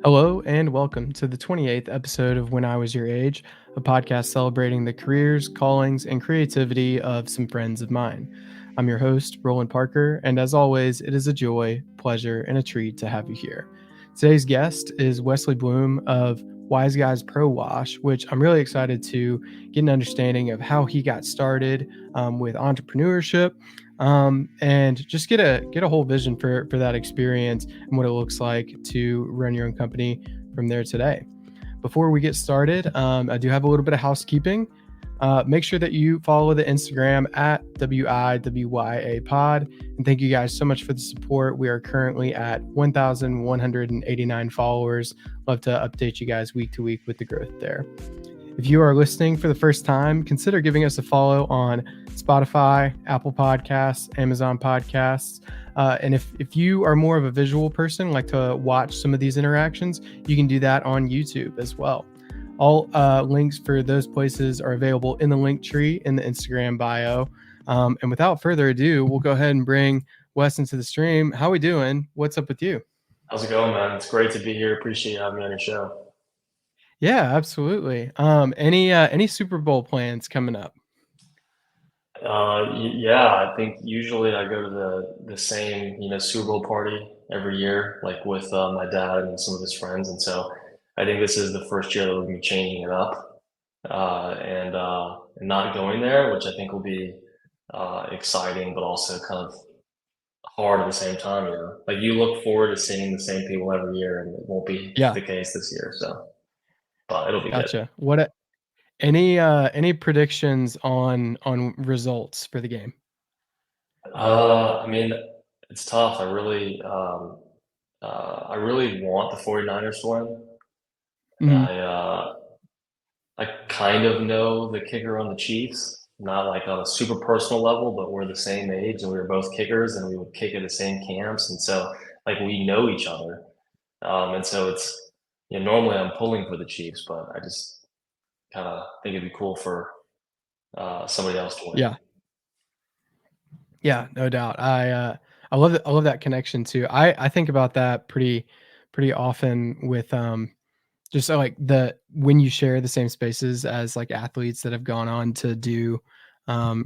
Hello and welcome to the 28th episode of When I Was Your Age, a podcast celebrating the careers, callings, and creativity of some friends of mine. I'm your host, Roland Parker, and as always, it is a joy, pleasure, and a treat to have you here. Today's guest is Wesley Bloome of WiseGuys Pro-Wash, which I'm really excited to get an understanding of how he got started with entrepreneurship, and just get a whole vision for that experience and what it looks like to run your own company from there today. Before we get started, I do have a little bit of housekeeping. Make sure that you follow the Instagram at WIWYA pod. And thank you guys so much for the support. We are currently at 1,189 followers. Love to update you guys week to week with the growth there. If you are listening for the first time, consider giving us a follow on Spotify, Apple Podcasts, Amazon Podcasts. And if you are more of a visual person, like to watch some of these interactions, you can do that on YouTube as well. All links for those places are available in the link tree in the Instagram bio. And without further ado, we'll go ahead and bring Wes into the stream. How we doing? What's up with you? How's it going, man? It's great to be here. Appreciate you having me on your show. Yeah, absolutely. Any Super Bowl plans coming up? Yeah, I think usually I go to the same, Super Bowl party every year, like with my dad and some of his friends. And so I think this is the first year that we're gonna be changing it up and not going there, which I think will be exciting, but also kind of hard at the same time, Like you look forward to seeing the same people every year, and it won't be Yeah, the case this year. So, but it'll be good. gotcha. Any predictions on results for the game? I mean, it's tough. I really want the 49ers to win. Mhm. I kind of know the kicker on the Chiefs, not like on a super personal level, but we're the same age and we were both kickers and we would kick at the same camps. And so like we know each other. And so it's, normally I'm pulling for the Chiefs, but I just kind of think it'd be cool for somebody else to win. Yeah. Yeah, no doubt. I love that connection too. I think about that pretty often with, just like the when you share the same spaces as like athletes that have gone on to do,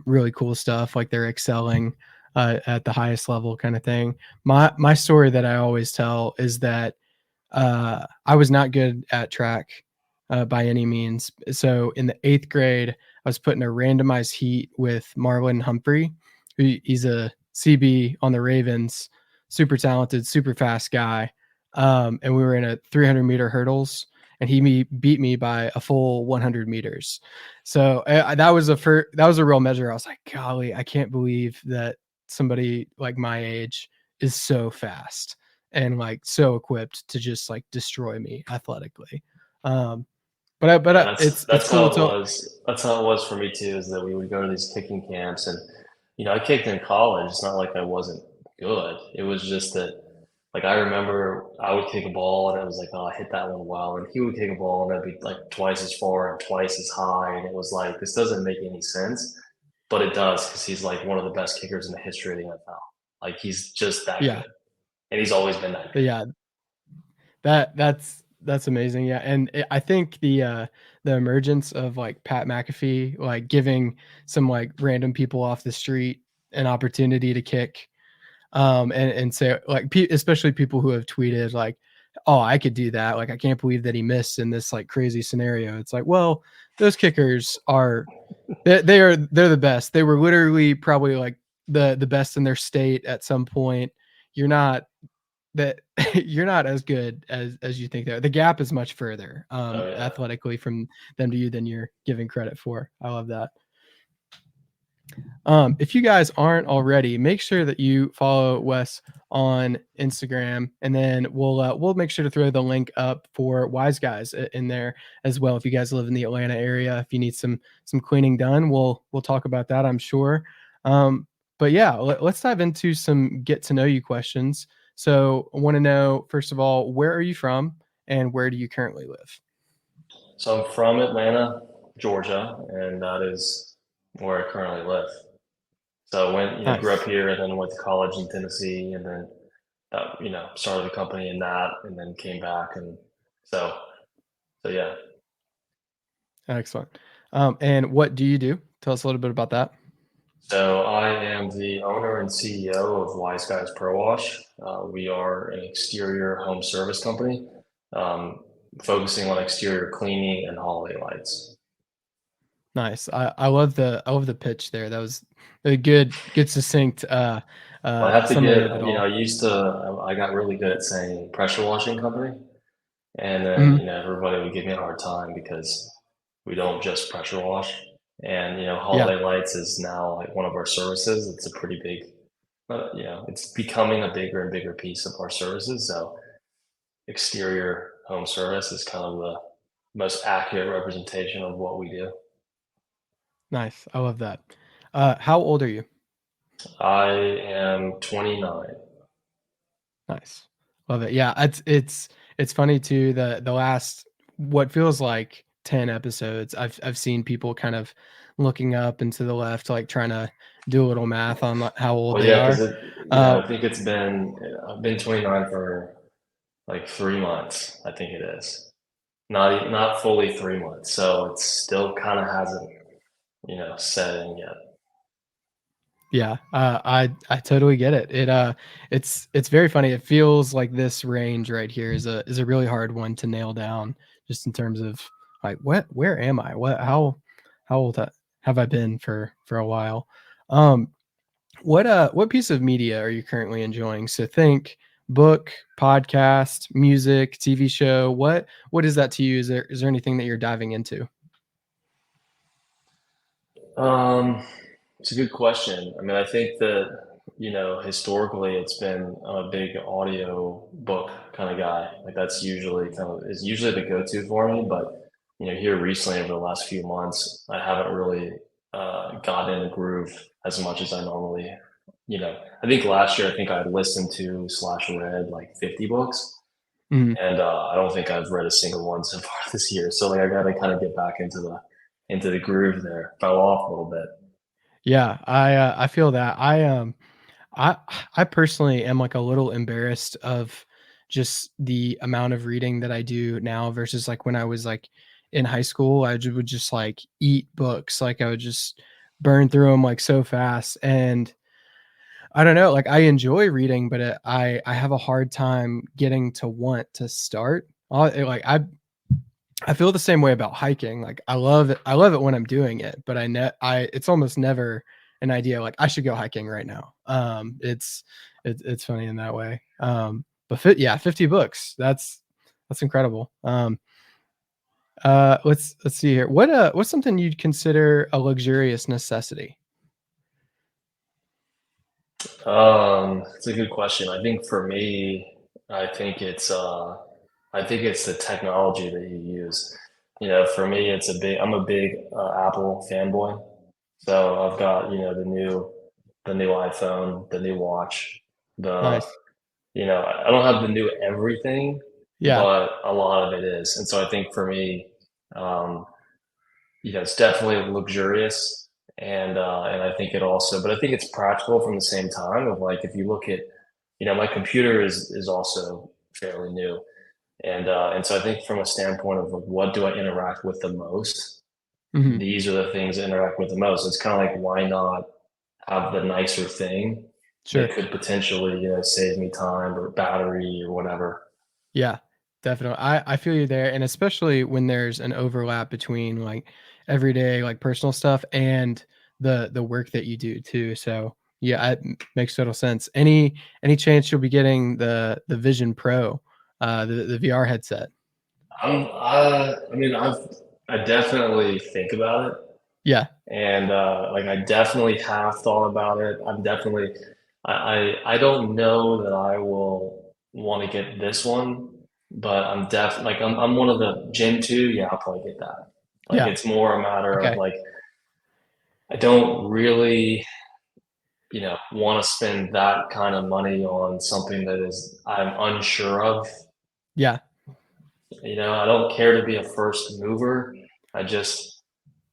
really cool stuff, like they're excelling, at the highest level kinda thing. My story that I always tell is that I was not good at track by any means. So in the 8th grade, I was put in a randomized heat with Marlon Humphrey. He's a CB on the Ravens, super talented, super fast guy. And we were in a 300-meter hurdles, and beat me by a full 100 meters. So that was a real measure. I was like, golly, I can't believe that somebody like my age is so fast and like so equipped to just like destroy me athletically. Um, but Yeah, it's that's cool how it to was. That's how it was for me too, is that we would go to these kicking camps and I kicked in college. It's not like I wasn't good. It was just that like I remember I would kick a ball and it was like, oh, I hit that one well. And he would kick a ball and it'd be like twice as far and twice as high. And it was like, this doesn't make any sense, but it does because he's like one of the best kickers in the history of the NFL. Like he's just that yeah good. And he's always been that good. yeah that's amazing. Yeah, and I think the emergence of like Pat McAfee, like giving some like random people off the street an opportunity to kick, and say like especially people who have tweeted like, oh, I could do that, like I can't believe that he missed in this like crazy scenario. It's like, well, those kickers are they're the best. They were literally probably like the best in their state at some point. You're not that you're not as good as you think. There, the gap is much further Oh yeah. athletically from them to you than you're giving credit for. I love that. If you guys aren't already, make sure that you follow Wes on Instagram, and then we'll make sure to throw the link up for Wise Guys in there as well. If you guys live in the Atlanta area, if you need some cleaning done, we'll talk about that, I'm sure. But yeah, let's dive into some get to know you questions. So I want to know, first of all, where are you from and where do you currently live? So I'm from Atlanta, Georgia, and that is where I currently live. So I went, grew up Nice. here and then went to college in Tennessee and then that, started the company in that and then came back. And so, so yeah. Excellent. And what do you do? Tell us a little bit about that. So I am the owner and CEO of WiseGuys Pro-Wash. We are an exterior home service company, um, focusing on exterior cleaning and holiday lights. Nice. I love the pitch there. That was a good succinct Well, I have to summary of it get, all. I got really good at saying pressure washing company. And then, Mhm. everybody would give me a hard time because we don't just pressure wash. And, Yeah. holiday lights is now like one of our services. It's a pretty big, it's becoming a bigger and bigger piece of our services. So exterior home service is kind of the most accurate representation of what we do. Nice. I love that. How old are you? I am 29. Nice. Love it. Yeah, it's funny too, the last what feels like 10 episodes, I've seen people kind of looking up and to the left, like trying to do a little math on how old Well, they yeah, because are. Uh, I think I've been 29 for like 3 months. I think it is. Not fully 3 months, so it still kind of hasn't, set in yet. yeah, I totally get it. It's very funny. It feels like this range right here is a really hard one to nail down, just in terms of like where am I? How old have I been for a while? Um, what piece of media are you currently enjoying? So think book, podcast, music, TV show. What is that to you? Is there anything that you're diving into? Um, it's a good question. I mean, I think that, historically it's been a big audio book kind of guy. Like that's usually is usually the go-to for me. But, here recently over the last few months, I haven't really gotten in the groove as much as I normally, I think last year, I think I listened to slash read like 50 books. Mhm. And I don't think I've read a single one so far this year. So like I got to kind of get back into the groove there. Fell off a little bit. Yeah, I feel that. I I personally am like a little embarrassed of just the amount of reading that I do now versus like when I was like in high school. Would just like eat books, like I would just burn through them like so fast. And I don't know, like I enjoy reading, but I have a hard time getting to want to start. I feel the same way about hiking. Like I love it when I'm doing it, but I it's almost never an idea like I should go hiking right now. It's funny in that way. Yeah, 50 books. That's incredible. Let's see here. What's something you'd consider a luxurious necessity? It's a good question. I think for me, I think it's uh, I think it's the technology that you use. For me, I'm a big Apple fanboy. So I've got, the new iPhone, the new watch, the, Nice. I don't have the new everything, Yeah. but a lot of it is. And so I think for me, um, it's definitely luxurious, and I think but I think it's practical from the same time. Of like, if you look at, my computer is also fairly new, and so I think from a standpoint of like, what do I interact with the most? Mhm. These are the things I interact with the most. It's kind of like, why not have the nicer thing that Sure. could potentially, save me time or battery or whatever. Yeah, definitely. I feel you there, and especially when there's an overlap between like everyday like personal stuff and the work that you do too. So yeah, makes total sense. Any chance you'll be getting the Vision Pro, the VR headset? I mean, I definitely think about it. Yeah, And like I definitely have thought about it. I don't know that I will want to get this one, but I'm one of the Gen 2, yeah, I'll probably get that. Like yeah. it's more a matter of Okay. like I don't really, want to spend that kind of money on something that is I'm unsure of. Yeah, I don't care to be a first mover. I just,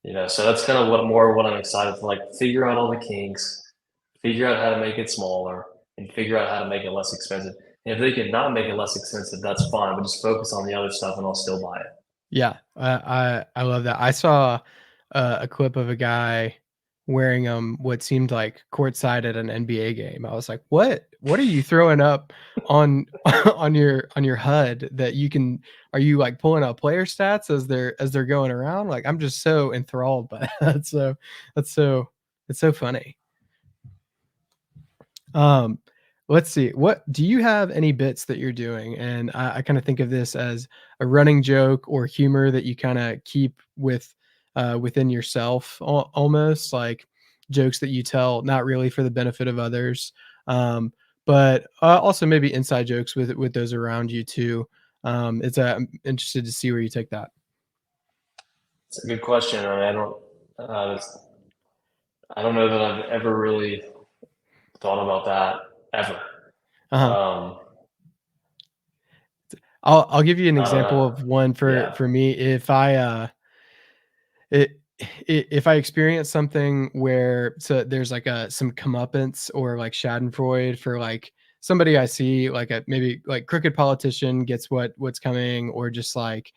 so that's kind of what I'm excited for, like figure out all the kinks, figure out how to make it smaller, and figure out how to make it less expensive. And if they can not make it less expensive, that's fine, but just focus on the other stuff and I'll still buy it. Yeah, I love that. I saw a clip of a guy wearing what seemed like courtside at an NBA game. I was like, What are you throwing up on on your HUD that you can? Are you like pulling out player stats as they're going around? Like I'm just so enthralled by that. So that's so it's so funny. Um, let's see. What do you have any bits that you're doing? And I kind of think of this as a running joke or humor that you kind of keep within yourself, almost like jokes that you tell, not really for the benefit of others, but also maybe inside jokes with those around you too. I'm interested to see where you take that. It's a good question. I mean, I don't know that I've ever really thought about that ever. Uh-huh. Um, I'll give you an I don't example know. of one Yeah. for me. It if I experience something where there's like some comeuppance or like Schadenfreude for like somebody I see, like a maybe like crooked politician gets what's coming, or just like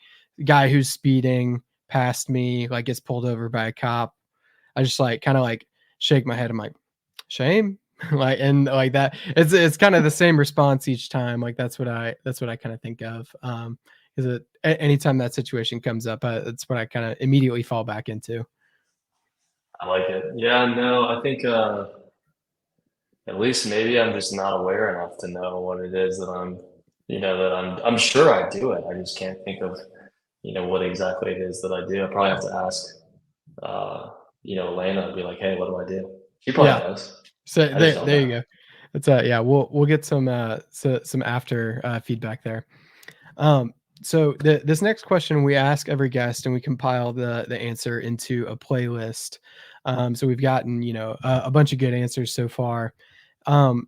guy who's speeding past me, like gets pulled over by a cop. I just like kind of like shake my head. I'm like, shame. Like and like that. It's kind of the same response each time. Like that's what I kind of think of. Is it anytime that situation comes up, that's what I kind of immediately fall back into. I like it. Yeah, no, I think at least maybe I'm just not aware enough to know what it is that I'm sure I do it. I just can't think of, what exactly it is that I do. I probably have to ask uh, Elena and be like, hey, what do I do? She Yeah. probably knows. So I just don't there you know. go. It's yeah, we'll get some after feedback there. Um, so this next question we ask every guest, and we compile the answer into a playlist. So we've gotten a bunch of good answers so far. Um,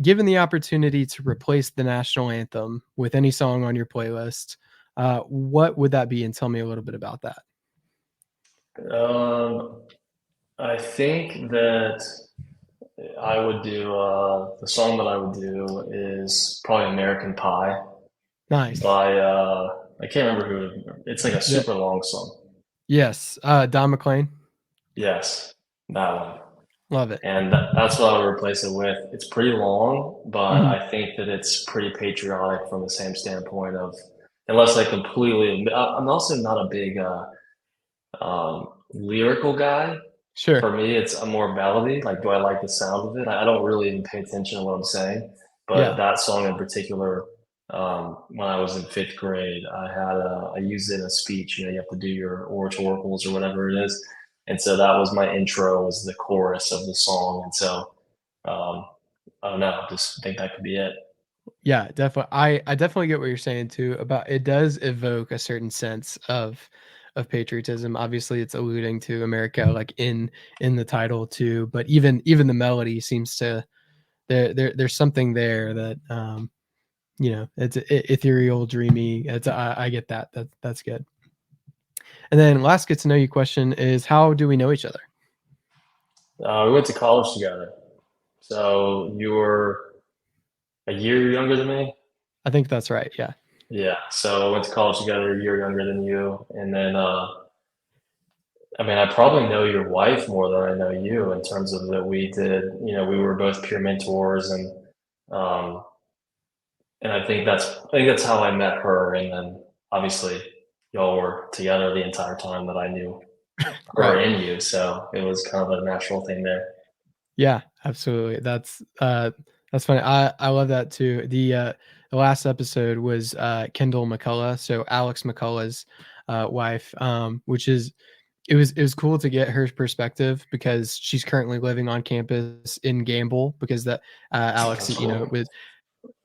Given the opportunity to replace the national anthem with any song on your playlist, what would that be? And tell me a little bit about that. Um, I think that I would do the song that I would do is probably American Pie Nice. by I can't remember who. It's like a The, super long song. yes, Don McLean. Yes, that one. Love it. And that's what I would replace it with. It's pretty long, but Mhm. I think that it's pretty patriotic from the same standpoint of, unless I completely, I'm also not a big lyrical guy. Sure. For me, it's a more melody. Like, do I like the sound of it? I don't really even pay attention to what I'm saying. But Yeah. that song in particular, when I was in fifth grade, I used it in a speech. You have to do your oratoricals or whatever it is. And so that was my intro, was the chorus of the song. And so, um, I don't know, just think that could be it. Yeah, definitely. I definitely get what you're saying too about it does evoke a certain sense of patriotism. Obviously, it's alluding to America like in the title too, but even the melody seems to there's something there that it's ethereal, dreamy. I get that. That's good. And then last get to know you question is how do we know each other? We went to college together. So you were a year younger than me? I think that's right. Yeah. Yeah, so I went to college together, a year younger than you, and then I mean, I probably know your wife more than I know you in terms of that we did, we were both peer mentors, um, and I think that's how I met her, and then obviously y'all were together the entire time that I knew her Right. and you, so it was kind of a natural thing there. Yeah, absolutely. That's funny. I love that too. The last episode was Kendall McCullough, so Alex McCullough's wife, which is it was cool to get her perspective because she's currently living on campus in Gamble because that Alex, That's cool. with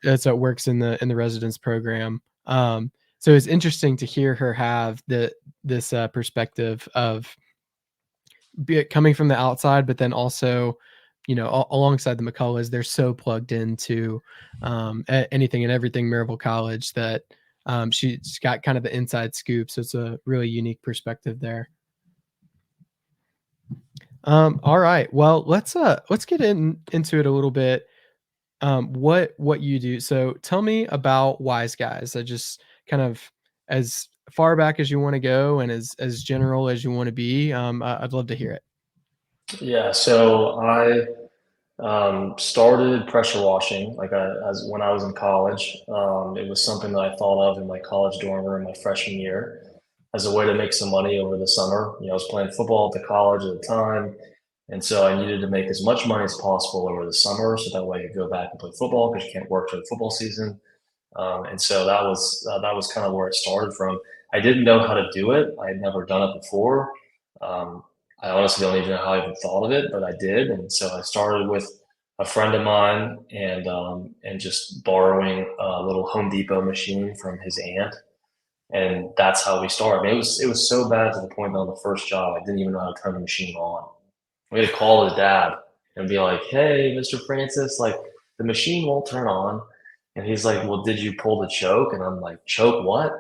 that's what works in the residence program. So it's interesting to hear her have this perspective of be it coming from the outside, but then also, alongside the McCulloughs, they're so plugged into anything and everything Maryville College that she's got kind of the inside scoop. So it's a really unique perspective there. All right. Well, let's get into it a little bit. what you do. So tell me about Wise Guys. I just kind of as far back as you want to go and as general as you want to be. I'd love to hear it. Yeah, so I started pressure washing as when I was in college. It was something that I thought of in my college dorm room my freshman year as a way to make some money over the summer. I was playing football at the college at the time, and so I needed to make as much money as possible over the summer, so that way I could go back and play football because you can't work for the football season. And so that was kind of where it started from. I didn't know how to do it. I had never done it before. Um, I honestly don't even know how I even thought of it, but I did. And so I started with a friend of mine and just borrowing a little Home Depot machine from his aunt, and that's how we started. I mean, it was so bad to the point that on the first job I didn't even know how to turn the machine on. We had to call his dad and be like, "Hey, Mr. Francis, like the machine won't turn on." And he's like, "Well, did you pull the choke?" And I'm like, "Choke what?"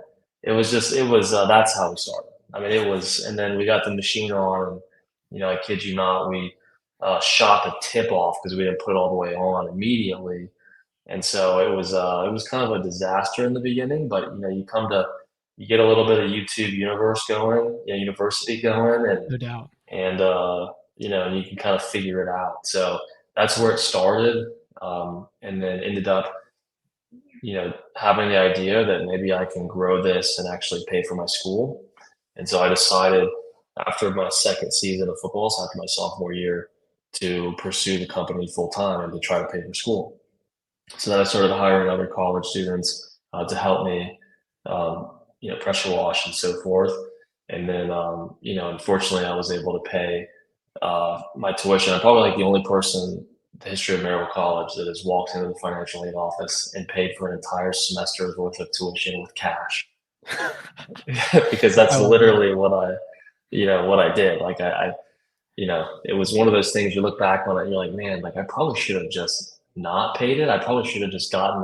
That's how we started. I mean, it was, and then we got the machine on, and I kid you not, we shot the tip off because we didn't put it all the way on immediately. And so it was kind of a disaster in the beginning, but you get a little bit of YouTube universe going, university going, No doubt. and you can kind of figure it out. So that's where it started, and then ended up, having the idea that maybe I can grow this and actually pay for my school. And so I decided after my second season of football, so after my sophomore year, to pursue the company full time and to try to pay for school. So then I started hiring other college students to help me, pressure wash and so forth. And then, unfortunately, I was able to pay my tuition. I'm probably like the only person in the history of Maryville College that has walked into the financial aid office and paid for an entire semester's worth of tuition with cash, because I that's love that. literally what I did. Like it was one of those things you look back on it, and you're like, man, like I probably should have just not paid it. I probably should have just gotten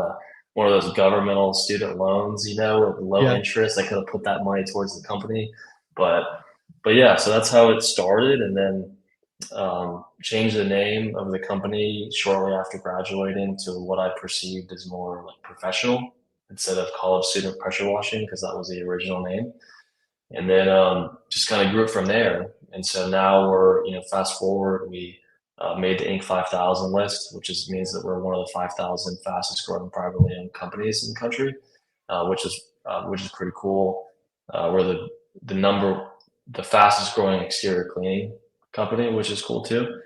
one of those governmental student loans, with low Yeah. interest. I could have put that money towards the company, but yeah. So that's how it started, and then changed the name of the company shortly after graduating to what I perceived as more like professional instead of college student pressure washing because that was the original name. And then just kind of grew it from there. And so now we're, fast forward, we made the Inc. 5000 list, means that we're one of the 5,000 fastest growing privately owned companies in the country, which is pretty cool. We're the fastest growing exterior cleaning company, which is cool too.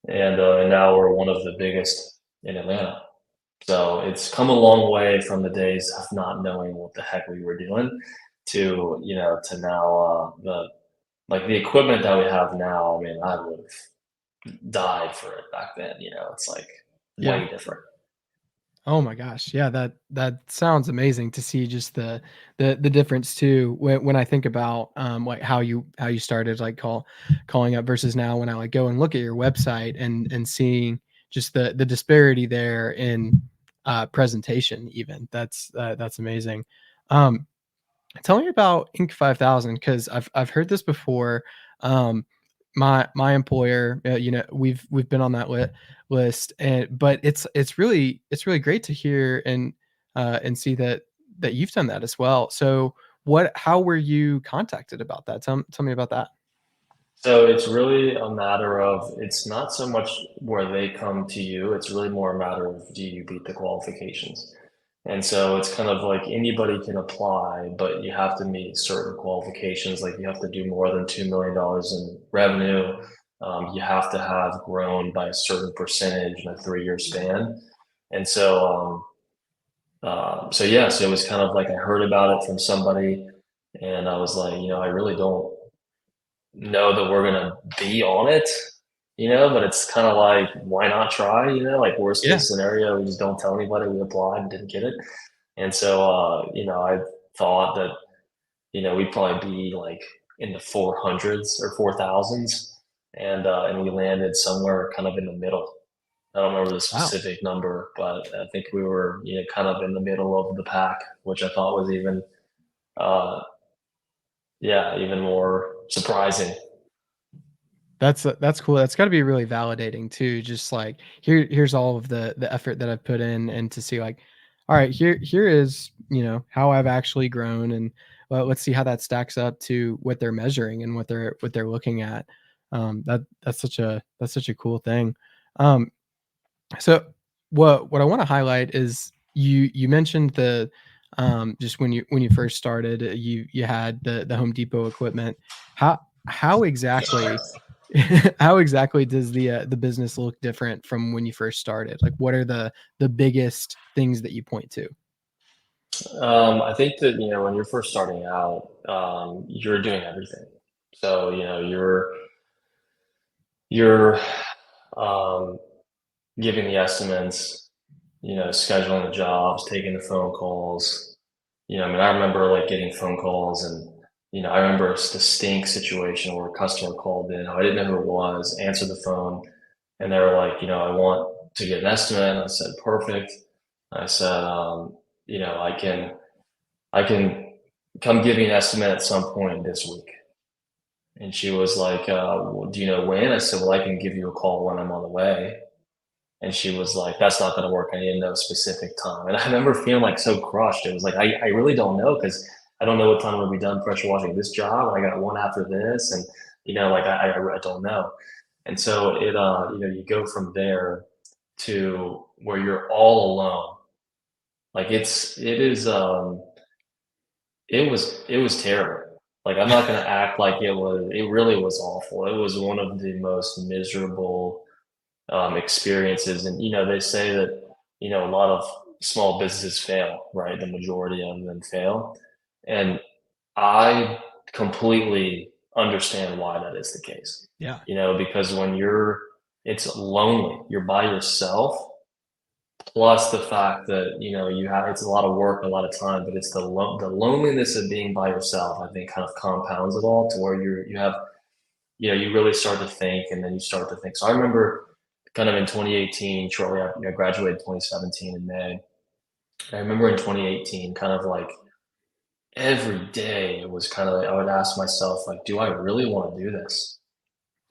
And now we're one of the biggest in Atlanta. So it's come a long way from the days of not knowing what the heck we were doing to now the equipment that we have now. I mean, I would have died for it back then. It's like Yeah. way different. Oh my gosh. Yeah, that sounds amazing to see just the difference too when I think about like how you started like calling up versus now when I like go and look at your website and seeing just the disparity there in presentation even. That's amazing. Um Tell me about Inc. 5000 because I've heard this before. Um, my employer, we've been on that list, but it's really great to hear and see that you've done that as well. So how were you contacted about that? Tell me about that. So it's really a matter of it's not so much where they come to you. It's really more a matter of do you beat the qualifications. And so it's kind of like anybody can apply, but you have to meet certain qualifications. Like you have to do more than $2 million in revenue. You have to have grown by a certain percentage in a 3 year span. And so yeah, so it was kind of like I heard about it from somebody, and I was like, I really don't know that we're gonna be on it, but it's kind of like, why not try? Like worst Yeah. case scenario, we just don't tell anybody we applied and didn't get it. And so, I thought that, we'd probably be like in the 400s or 4,000s. And we landed somewhere kind of in the middle. I don't remember the Wow. specific number, but I think we were, kind of in the middle of the pack, which I thought was uh, even more surprising. That's cool. That's gotta be really validating too, just like, here's all of the effort that I've put in, and to see like, all right, here is, how I've actually grown, and let's see how that stacks up to what they're measuring and what they're looking at. That's such a cool thing. Um, so what I wanna highlight is you mentioned just when you first started, you had the Home Depot equipment. How exactly how exactly does the business look different from when you first started? Like, what are the biggest things that you point to? I think that, when you're first starting out, you're doing everything. So, you're um, giving the estimates, scheduling the jobs, taking the phone calls. I mean, I remember like getting phone calls and, I remember a distinct situation where a customer called in. I didn't know who it was, answered the phone, and they were like, I want to get an estimate. And I said, perfect. I said, I can come give you an estimate at some point this week. And she was like, well, do you know when? I said, well, I can give you a call when I'm on the way. And she was like, that's not going to work. I need to know a specific time. And I remember feeling like so crushed. It was like, I really don't know because I don't know what time we'll be done pressure washing this job. I got one after this. And, like I don't know. And so you go from there to where you're all alone. Like it was terrible. Like I'm not gonna act like it really was awful. It was one of the most miserable experiences. And they say that a lot of small businesses fail, right? The majority of them fail, and I completely understand why that is the case. Yeah. Because it's lonely. You're by yourself. Plus the fact that it's a lot of work, a lot of time, but it's the loneliness of being by yourself. I think kind of compounds it all to where you have you really start to think, and then you start to think. So I remember kind of in 2018, shortly after I graduated 2017 in May. I remember in 2018, kind of like every day it was kind of like I would ask myself like, do I really want to do this?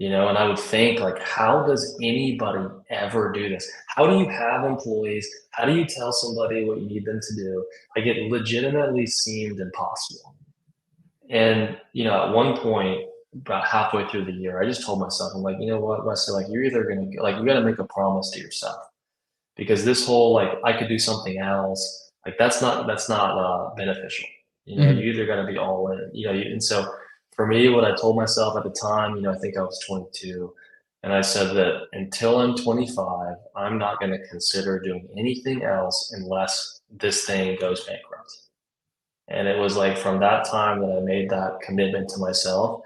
And I would think like, how does anybody ever do this? How do you have employees? How do you tell somebody what you need them to do? Like it legitimately seemed impossible. And, at one point, about halfway through the year, I just told myself, I'm like, you know what, Wesley, like you're either gonna like you gotta make a promise to yourself because this whole like I could do something else, like that's not beneficial. Mhm. You either gotta be all in, and so for me, what I told myself at the time, I think I was 22, and I said that until I'm 25, I'm not gonna consider doing anything else unless this thing goes bankrupt. And it was like from that time that I made that commitment to myself,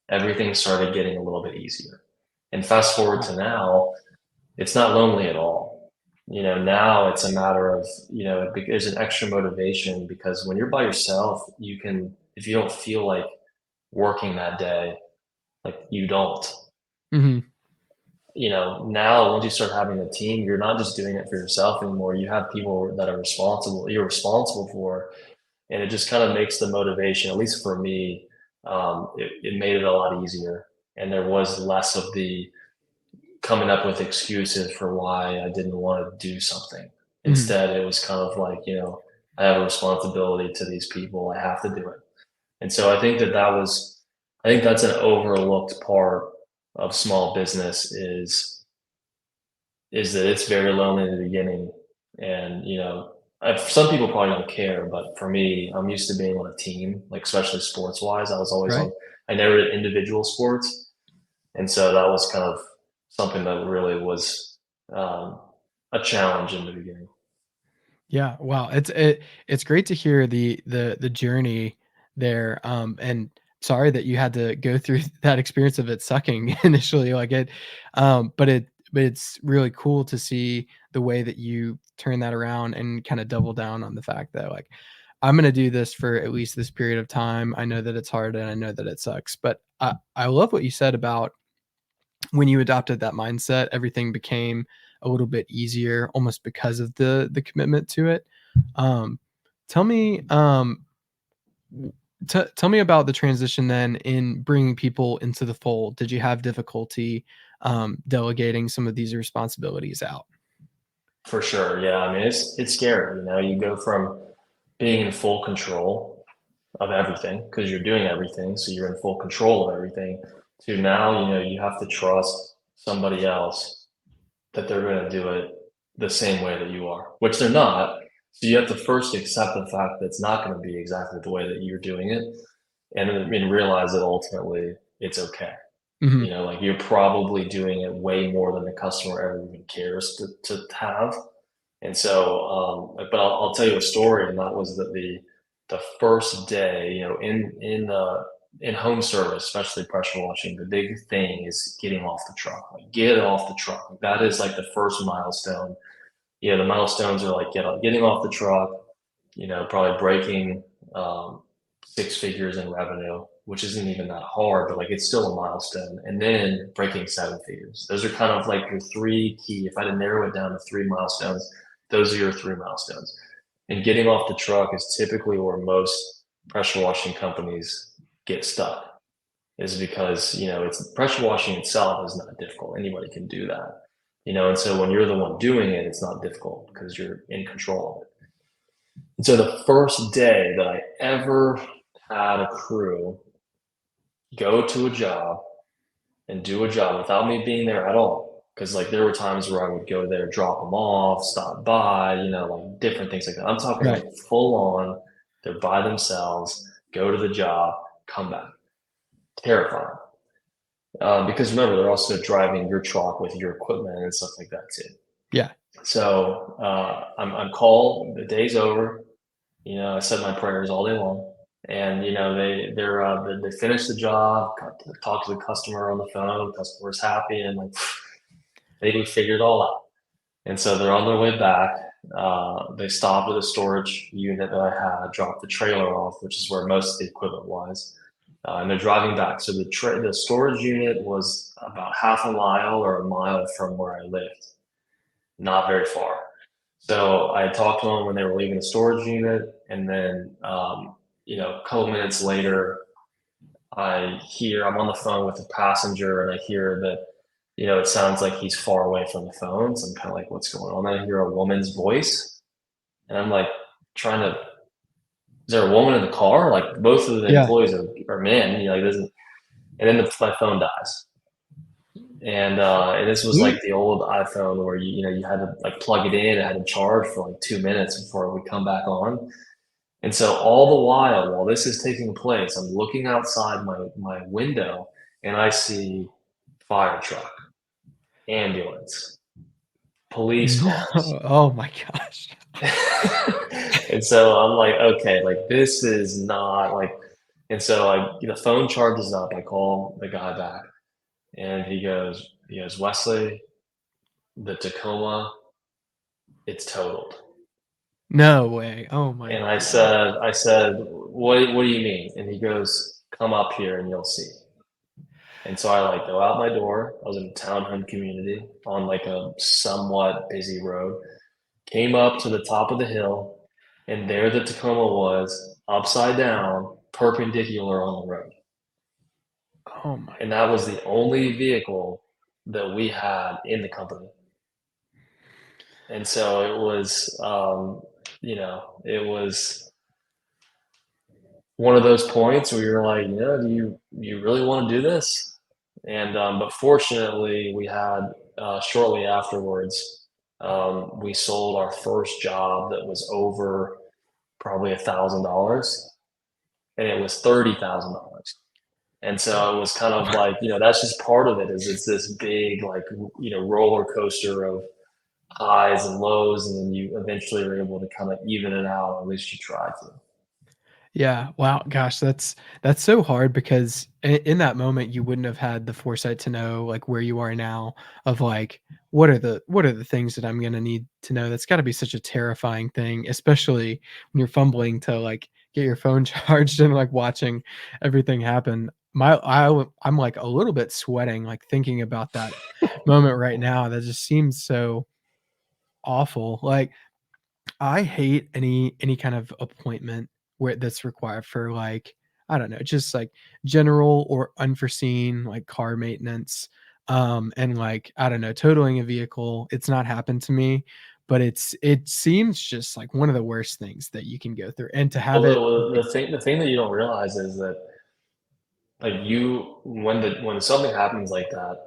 everything started getting a little bit easier. And fast forward Yeah. to now, it's not lonely at all. Now it's a matter of, there's an extra motivation because when you're by yourself, if you don't feel like working that day, like you don't. Mhm. Now once you start having a team, you're not just doing it for yourself anymore. You have people that you're responsible for, and it just kind of makes the motivation, at least for me, it made it a lot easier, and there was less of the coming up with excuses for why I didn't want to do something. Mhm. Instead it was kind of like, I have a responsibility to these people, I have to do it. And so I think that's an overlooked part of small business is that it's very lonely in the beginning. And, some people probably don't care, but for me, I'm used to being on a team, like especially sports wise. Right. I never did individual sports. And so that was kind of something that really was a challenge in the beginning. Yeah, wow. It's great to hear the journey there. And sorry that you had to go through that experience of it sucking initially. Like but it's really cool to see the way that you turn that around and kind of double down on the fact that like, I'm gonna do this for at least this period of time. I know that it's hard and I know that it sucks. But I love what you said about when you adopted that mindset, everything became a little bit easier almost because of the commitment to it. Um, tell me, Tell me about the transition then in bringing people into the fold. Did you have difficulty delegating some of these responsibilities out? For sure. Yeah. I mean, it's scary. You go from being in full control of everything because you're doing everything, so you're in full control of everything, to now, you have to trust somebody else that they're going to do it the same way that you are, which they're not. So you have to first accept the fact that it's not going to be exactly the way that you're doing it, and then realize that ultimately it's okay. Hmm. Like you're probably doing it way more than the customer ever even cares to have. And so, but I'll tell you a story, and that was that the first day, in home service, especially pressure washing, the big thing is getting off the truck. Like get off the truck. That is like the first milestone. The milestones are like getting off the truck, probably breaking six figures in revenue, which isn't even that hard, but like it's still a milestone. And then breaking seven figures. Those are kind of like your three key. If I had to narrow it down to three milestones, those are your three milestones. And getting off the truck is typically where most pressure washing companies get stuck, is because, it's pressure washing itself is not difficult. Anybody can do that. And so when you're the one doing it, it's not difficult because you're in control of it. And so the first day that I ever had a crew go to a job and do a job without me being there at all. Because like there were times where I would go there, drop them off, stop by, like different things like that. I'm talking Right. like full on, they're by themselves, go to the job, come back. Terrifying. Because remember, they're also driving your truck with your equipment and stuff like that too. Yeah. So I'm called, the day's over. I said my prayers all day long. And they finish the job, talk to the customer on the phone, customer's happy, and like I think we figured it all out. And so they're on their way back. They stopped at a storage unit that I had, dropped the trailer off, which is where most of the equipment was. And they're driving back. So the storage unit was about half a mile or a mile from where I lived, not very far. So I talked to them when they were leaving the storage unit, and then a couple minutes later, I'm on the phone with the passenger, and I hear that it sounds like he's far away from the phone. So I'm kind of like, what's going on? I hear a woman's voice, and I'm like, trying to, is there a woman in the car? Like both of the Yeah. employees are men. Like this, and then my phone dies. And this was like the old iPhone where you had to like plug it in, it had to charge for like 2 minutes before it would come back on. And so all the while this is taking place, I'm looking outside my window and I see fire truck, ambulance, police No. cars. Oh my gosh. And so I'm like, okay, like this is not like, and so the phone charges up. I call the guy back and he goes, Wesley, the Tacoma, it's totaled. No way. Oh my And god. I said, what do you mean? And he goes, come up here and you'll see. And so I like go out my door. I was in a townhome community on like a somewhat busy road. Came up to the top of the hill, and there the Tacoma was, upside down, perpendicular on the road. Oh my And that was god. the only vehicle that we had in the company. And so it was, it was one of those points where you're like, do you really want to do this? And but fortunately, we had shortly afterwards, we sold our first job that was over probably $1,000, and it was $30,000. And so it was kind of like, that's just part of it. Is it's this big like roller coaster of highs and lows, and then you eventually are able to kind of even it out, or at least you try to. Yeah. Wow. Gosh, that's so hard because in that moment you wouldn't have had the foresight to know like where you are now of like what are the things that I'm gonna need to know. That's got to be such a terrifying thing, especially when you're fumbling to like get your phone charged and like watching everything happen. I'm like a little bit sweating like thinking about that moment right now. That just seems so awful. Like I hate any kind of appointment where that's required for like I don't know, just like general or unforeseen like car maintenance, and like, I don't know, totaling a vehicle. It's not happened to me, but it seems just like one of the worst things that you can go through, and to have it Well, like, the thing that you don't realize is that like you when something happens like that,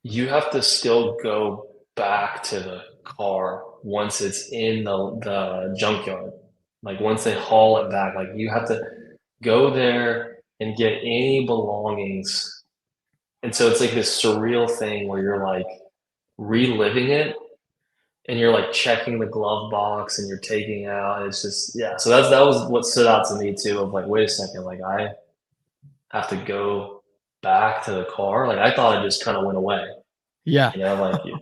you have to still go back to the car once it's in the junkyard. Like once they haul it back, like you have to go there and get any belongings. And so it's like this surreal thing where you're like reliving it and you're like checking the glove box and you're taking out. And it's just, yeah. So that was what stood out to me too of like, wait a second, like I have to go back to the car. Like I thought it just kind of went away, yeah. like you.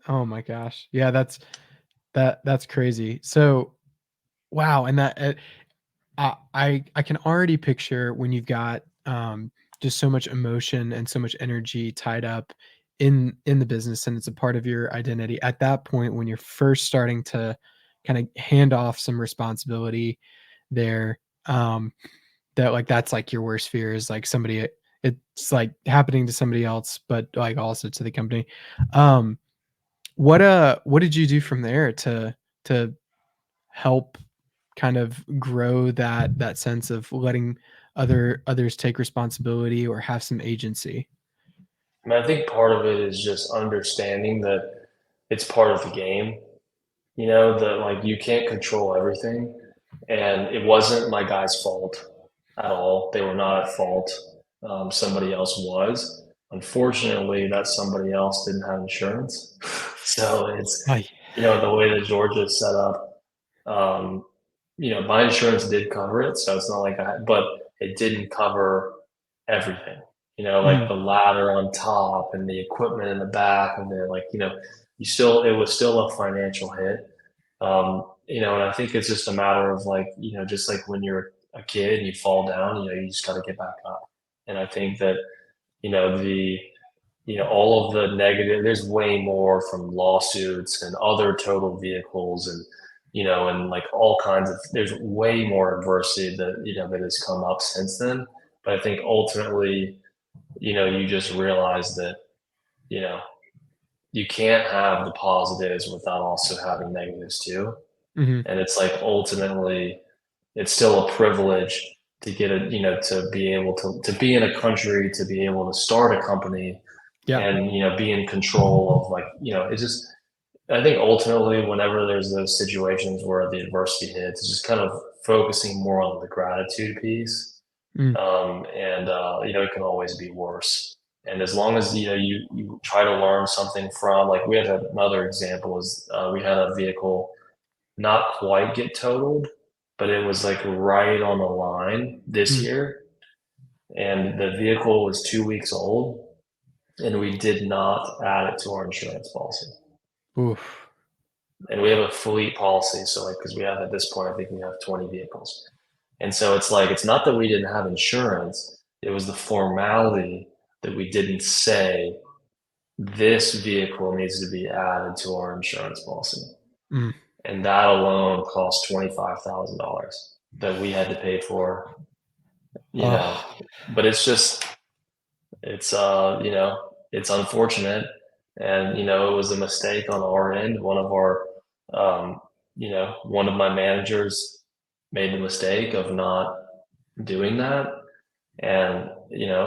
Oh my gosh. Yeah, that's crazy. So, wow, and that I can already picture when you've got just so much emotion and so much energy tied up in the business, and it's a part of your identity. At that point, when you're first starting to kind of hand off some responsibility there, that like that's like your worst fear is like somebody it's like happening to somebody else, but like also to the company. Um, what did you do from there to help kind of grow that sense of letting others take responsibility or have some agency? I mean, I think part of it is just understanding that it's part of the game, that like you can't control everything. And it wasn't my guy's fault at all. They were not at fault. Somebody else was. Unfortunately, that somebody else didn't have insurance. So it's, Ay. the way that Georgia is set up, um, my insurance did cover it. So it's not like but it didn't cover everything, like Mhm. the ladder on top and the equipment in the back. And then like, it was still a financial hit. And I think it's just a matter of like, just like when you're a kid and you fall down, you just got to get back up. And I think that, the, all of the negative, there's way more from lawsuits and other total vehicles and, and like all kinds of, there's way more adversity that, that has come up since then. But I think ultimately, you just realize that, you know, you can't have the positives without also having negatives too. Mhm. And it's like ultimately it's still a privilege to get to be able to be in a country, to be able to start a company Yeah. and, be in control of like, it's just, I think ultimately whenever there's those situations where the adversity hits, it's just kind of focusing more on the gratitude piece. Mm. It can always be worse. And as long as, you try to learn something from, like we had another example is we had a vehicle not quite get totaled, but it was like right on the line this Mm. year. And the vehicle was 2 weeks old, and we did not add it to our insurance policy. Oof. And we have a fleet policy. So, like, because we have at this point, I think we have 20 vehicles. And so it's like, it's not that we didn't have insurance, it was the formality that we didn't say this vehicle needs to be added to our insurance policy. Mm. And that alone cost $25,000 that we had to pay for, you know. Oh. But it's just, it's it's unfortunate, and it was a mistake on our end. Um, one of my managers made the mistake of not doing that, and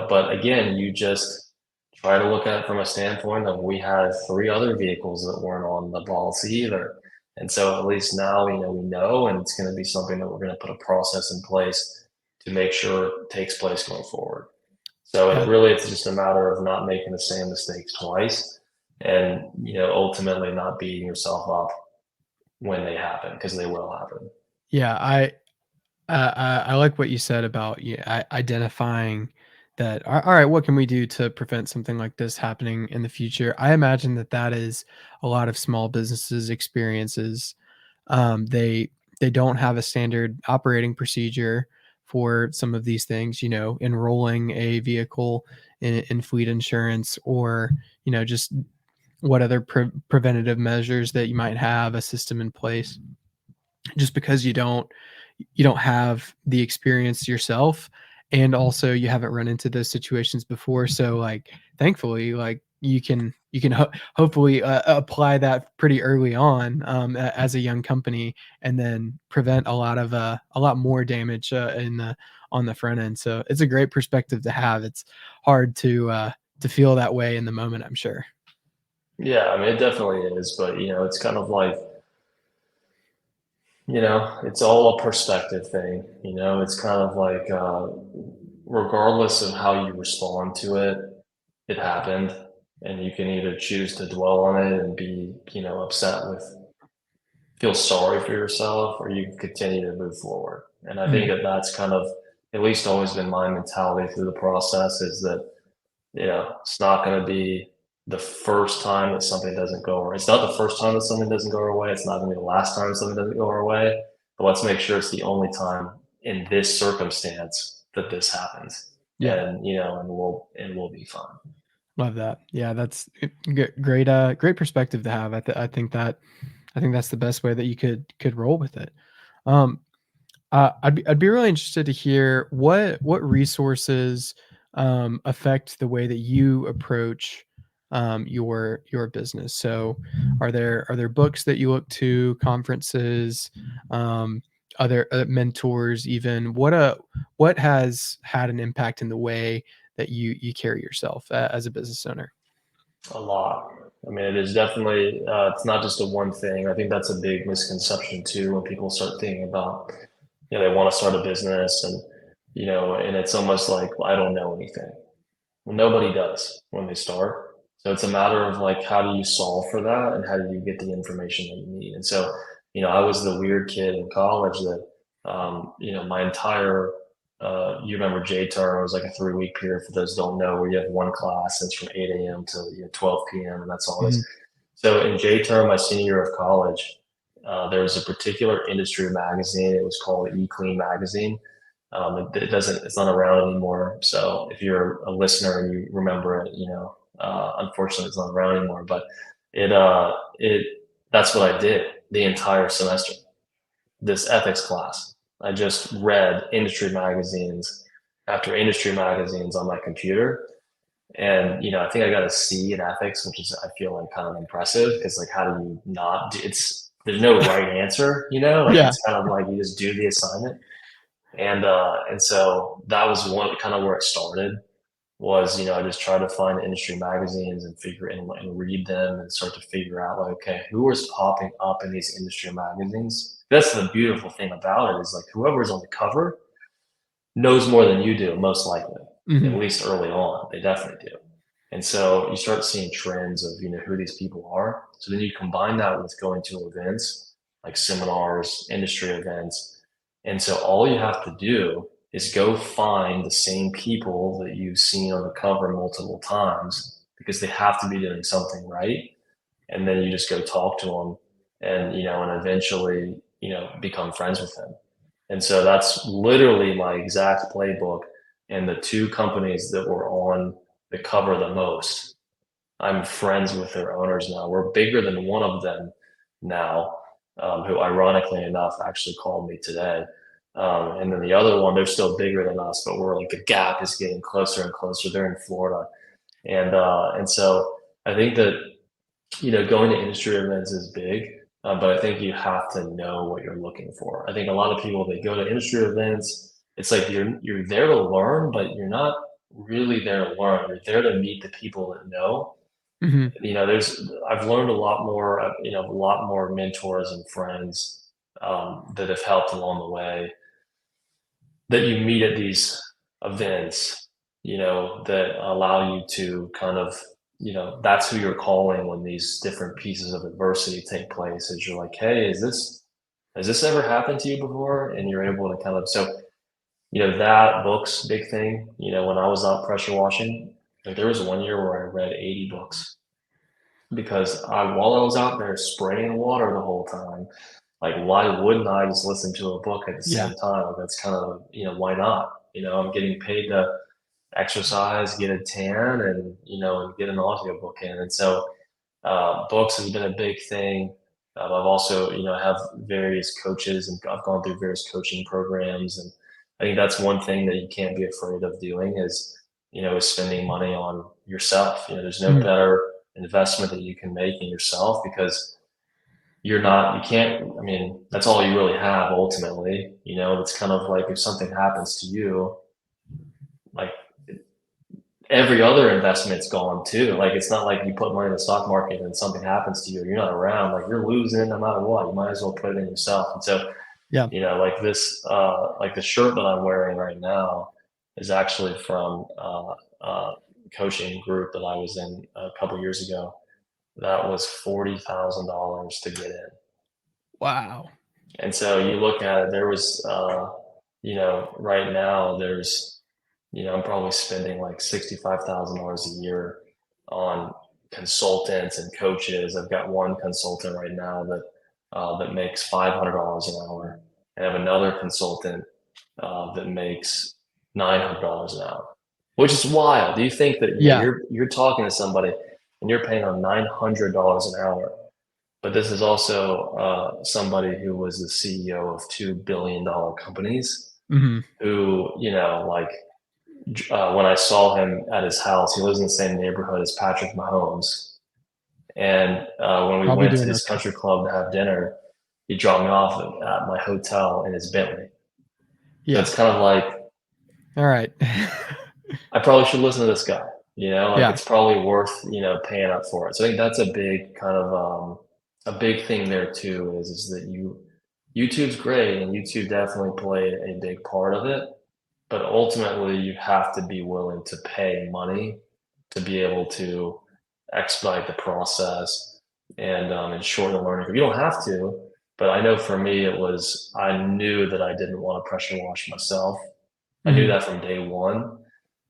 but again, you just try to look at it from a standpoint of we had three other vehicles that weren't on the policy either. And so at least now, we know, and it's going to be something that we're going to put a process in place to make sure it takes place going forward. So Yeah. it's just a matter of not making the same mistakes twice and, ultimately not beating yourself up when they happen because they will happen. Yeah, I like what you said about, yeah, identifying that. All right, what can we do to prevent something like this happening in the future? I imagine that that is a lot of small businesses' experiences. They don't have a standard operating procedure for some of these things. Enrolling a vehicle in fleet insurance, or just what other preventative measures that you might have a system in place. just because you don't have the experience yourself, and also you haven't run into those situations before. So like thankfully, like you can hopefully apply that pretty early on, as a young company, and then prevent a lot more damage in the on the front end. So it's a great perspective to have. It's hard to feel that way in the moment, I'm sure. Yeah, I mean, it definitely is, but it's kind of like, it's all a perspective thing. It's kind of like, regardless of how you respond to it, it happened, and you can either choose to dwell on it and be, upset with, feel sorry for yourself, or you can continue to move forward. And I think Mhm. that that's kind of at least always been my mentality through the process is that, it's not going to be the first time that something doesn't go our way. It's not the first time that something doesn't go our way. It's not going to be the last time something doesn't go our way. But let's make sure it's the only time in this circumstance that this happens. Yeah. And and we'll be fine. Love that. Yeah, that's great. Great perspective to have. I think that's the best way that you could roll with it. Um, I'd be really interested to hear what resources affect the way that you approach your business. So, are there books that you look to, conferences, other mentors, even what has had an impact in the way that you carry yourself as a business owner? A lot. I mean, it is definitely, it's not just a one thing. I think that's a big misconception too when people start thinking about, they want to start a business and it's almost like, well, I don't know anything. Well, nobody does when they start. So it's a matter of like, how do you solve for that and how do you get the information that you need? And so, I was the weird kid in college that, my entire, you remember J term, it was like a 3 week period for those who don't know, where you have one class and it's from 8 a.m. to 12 p.m. and that's all it Mhm. is. So in J term, my senior year of college, there was a particular industry magazine. It was called E-Clean magazine. It doesn't, it's not around anymore. So if you're a listener and you remember it, unfortunately it's not around anymore, but it, that's what I did the entire semester, this ethics class. I just read industry magazines after industry magazines on my computer. And, I think I got a C in ethics, which is, I feel like kind of impressive because like, how do you not do, there's no right answer, like Yeah. it's kind of like you just do the assignment. And so that was one kind of where it started was, I just try to find industry magazines and figure and read them and start to figure out like, okay, who is popping up in these industry magazines? That's the beautiful thing about it is like whoever's on the cover knows more than you do, most likely, at Mhm. least early on. They definitely do. And so you start seeing trends of, who these people are. So then you combine that with going to events like seminars, industry events. And so all you have to do is go find the same people that you've seen on the cover multiple times because they have to be doing something right. And then you just go talk to them and eventually, become friends with them. And so that's literally my exact playbook. And the two companies that were on the cover the most, I'm friends with their owners now. We're bigger than one of them now, who ironically enough actually called me today. And then the other one, they're still bigger than us, but we're like the gap is getting closer and closer. They're in Florida, and so I think that going to industry events is big, but I think you have to know what you're looking for. I think a lot of people they go to industry events. It's like you're there to learn, but you're not really there to learn. You're there to meet the people that know. Mhm. There's I've learned a lot more. A lot more mentors and friends that have helped along the way that you meet at these events, that allow you to kind of, that's who you're calling when these different pieces of adversity take place. Is you're like, hey, has this ever happened to you before? And you're able to kind of, so, that book's big thing. When I was out pressure washing, like there was one year where I read 80 books because while I was out there spraying water the whole time, like why wouldn't I just listen to a book at the Yeah. same time? Like that's kind of, why not? I'm getting paid to exercise, get a tan, and get an audiobook in. And so books has been a big thing. I've also, have various coaches, and I've gone through various coaching programs. And I think that's one thing that you can't be afraid of doing is spending money on yourself. There's no Mhm. better investment that you can make in yourself, because you can't, I mean, that's all you really have ultimately. It's kind of like if something happens to you, like every other investment's gone too. Like it's not like you put money in the stock market and something happens to you, you're not around, like you're losing no matter what. You might as well put it in yourself. And so, Yeah. like this, like the shirt that I'm wearing right now is actually from coaching group that I was in a couple years ago. That was $40,000 to get in. Wow. And so you look at it, there was, right now I'm probably spending like $65,000 a year on consultants and coaches. I've got one consultant right now that makes $500 an hour, and I have another consultant that makes $900 an hour, which is wild. Do you think that Yeah. you're talking to somebody and you're paying them $900 an hour? But this is also somebody who was the CEO of $2 billion companies, Hmm. who, like when I saw him at his house, he lives in the same neighborhood as Patrick Mahomes. And when we Probably went to doing his okay. country club to have dinner, he dropped me off at my hotel in his Bentley. So Yeah. it's kind of like, All right. I probably should listen to this guy. Like Yeah. it's probably worth, paying up for it. So I think that's a big kind of a big thing there too, is that YouTube's great, and YouTube definitely played a big part of it. But ultimately, you have to be willing to pay money to be able to expedite the process and shorten the learning curve. You don't have to, but I know for me, I knew that I didn't want to pressure wash myself. I knew Hmm. that from day one.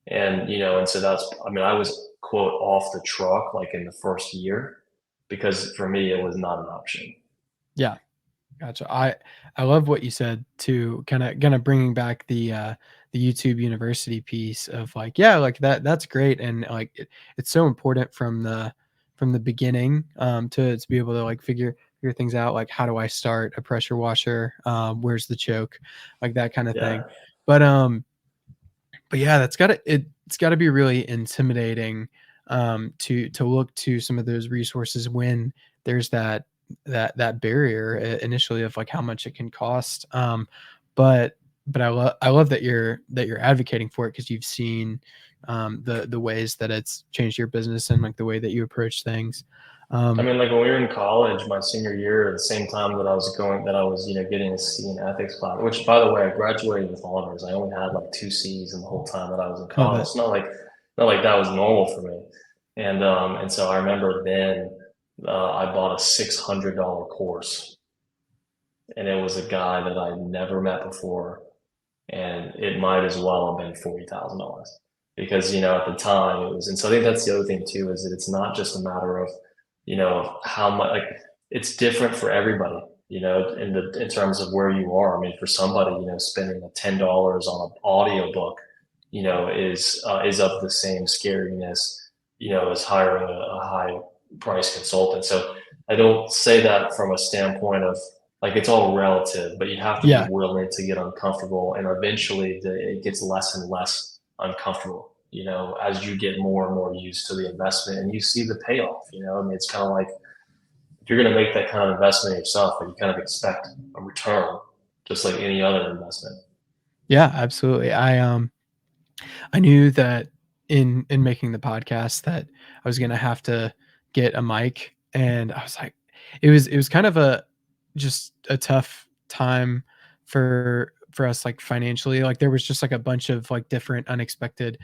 And so I mean, I was, quote, off the truck like in the first year, because for me, it was not an option. Yeah. Gotcha. I love what you said too, kinda bringing back the YouTube University piece of like, yeah, like that's great, and like it's so important from the beginning, to be able to like figure things out, like how do I start a pressure washer, where's the choke, like that kind of thing. Yeah. But but yeah, it's gotta be really intimidating, to look to some of those resources when there's that barrier initially of like how much it can cost. But I love that you're advocating for it because you've seen the ways that it's changed your business and like the way that you approach things. I Um, mean, like when we were in college, my senior year, at the same time that I was, getting a C in ethics class, which by the way, I graduated with honors. I only had like two C's in the whole time that I was in love college. it. It's not like that was normal for me. And so I remember then I bought a $600 course, and it was a guy that I'd never met before, and it might as well have been $40,000, because at the time it was. And so I think that's the other thing too, is that it's not just a matter of how much, like it's different for everybody, in terms of where you are. I mean, for somebody, spending $10 on an audiobook, is of the same scariness, as hiring a high price consultant. So I don't say that from a standpoint of, like, it's all relative, but you have to be Yeah. willing to get uncomfortable, and eventually it gets less and less uncomfortable, as you get more and more used to the investment and you see the payoff. I mean, it's kind of like, if you're going to make that kind of investment yourself, but you kind of expect a return, just like any other investment. Yeah, absolutely. I knew that in making the podcast that I was gonna have to get a mic, and I was like, it was kind of a just a tough time for us like financially. Like there was just like a bunch of like different unexpected